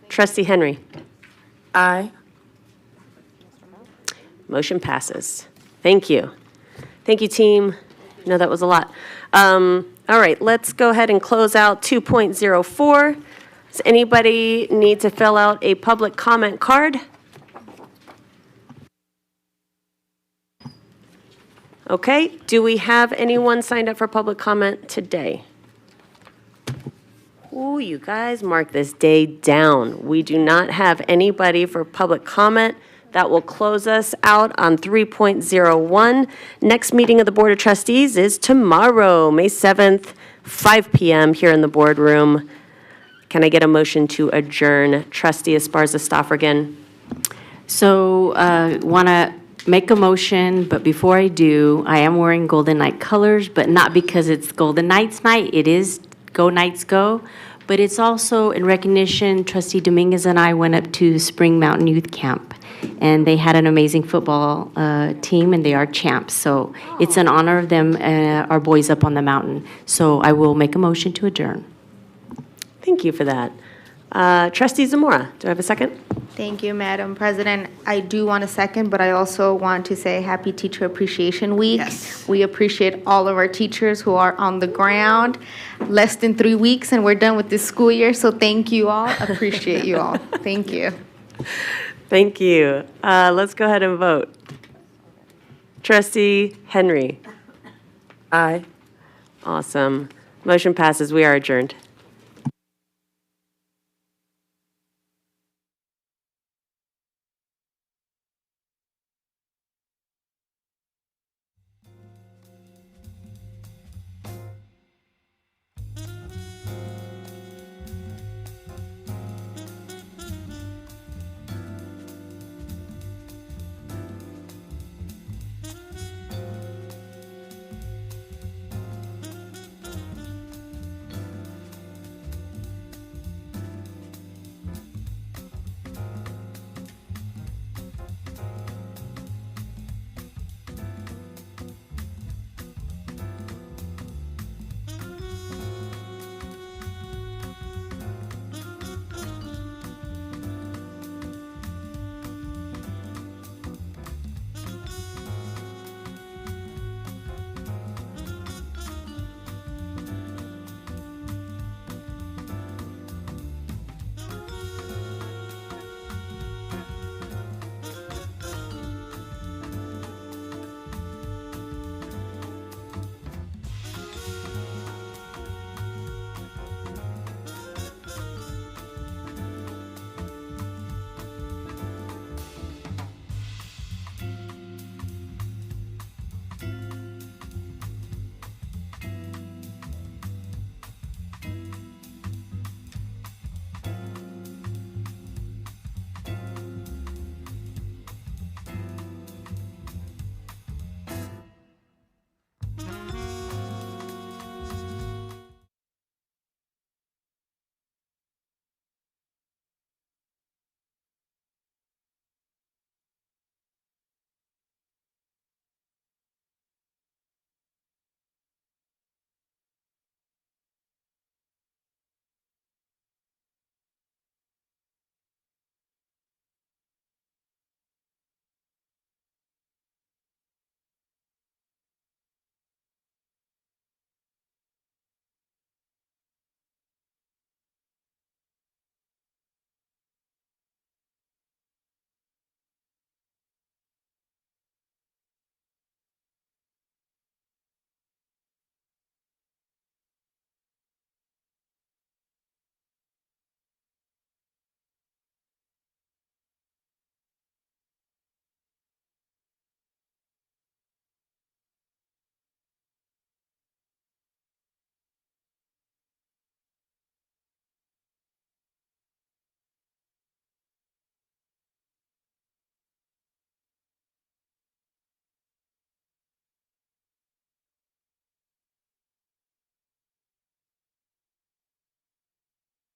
Trustee Henry. Aye. Motion passes. Thank you. Thank you, team. I know that was a lot. All right, let's go ahead and close out 2.04. Does anybody need to fill out a public comment card? Okay, do we have anyone signed up for public comment today? Ooh, you guys mark this day down. We do not have anybody for public comment. That will close us out on 3.01. Next meeting of the Board of Trustees is tomorrow, May 7th, 5 p.m. here in the boardroom. Can I get a motion to adjourn? Trustee Esparza-Stoffergen. So, want to make a motion, but before I do, I am wearing Golden Knight colors, but not because it's Golden Knights night. It is Go Knights Go, but it's also in recognition, Trustee Dominguez and I went up to Spring Mountain Youth Camp, and they had an amazing football team, and they are champs. So it's an honor of them, our boys up on the mountain. So I will make a motion to adjourn. Thank you for that. Trustee Zamora, do I have a second? Thank you, Madam President. I do want a second, but I also want to say Happy Teacher Appreciation Week. Yes. We appreciate all of our teachers who are on the ground. Less than 3 weeks and we're done with this school year, so thank you all. Appreciate you all. Thank you. Thank you. Let's go ahead and vote. Trustee Henry. Aye. Awesome. Motion passes. We are adjourned.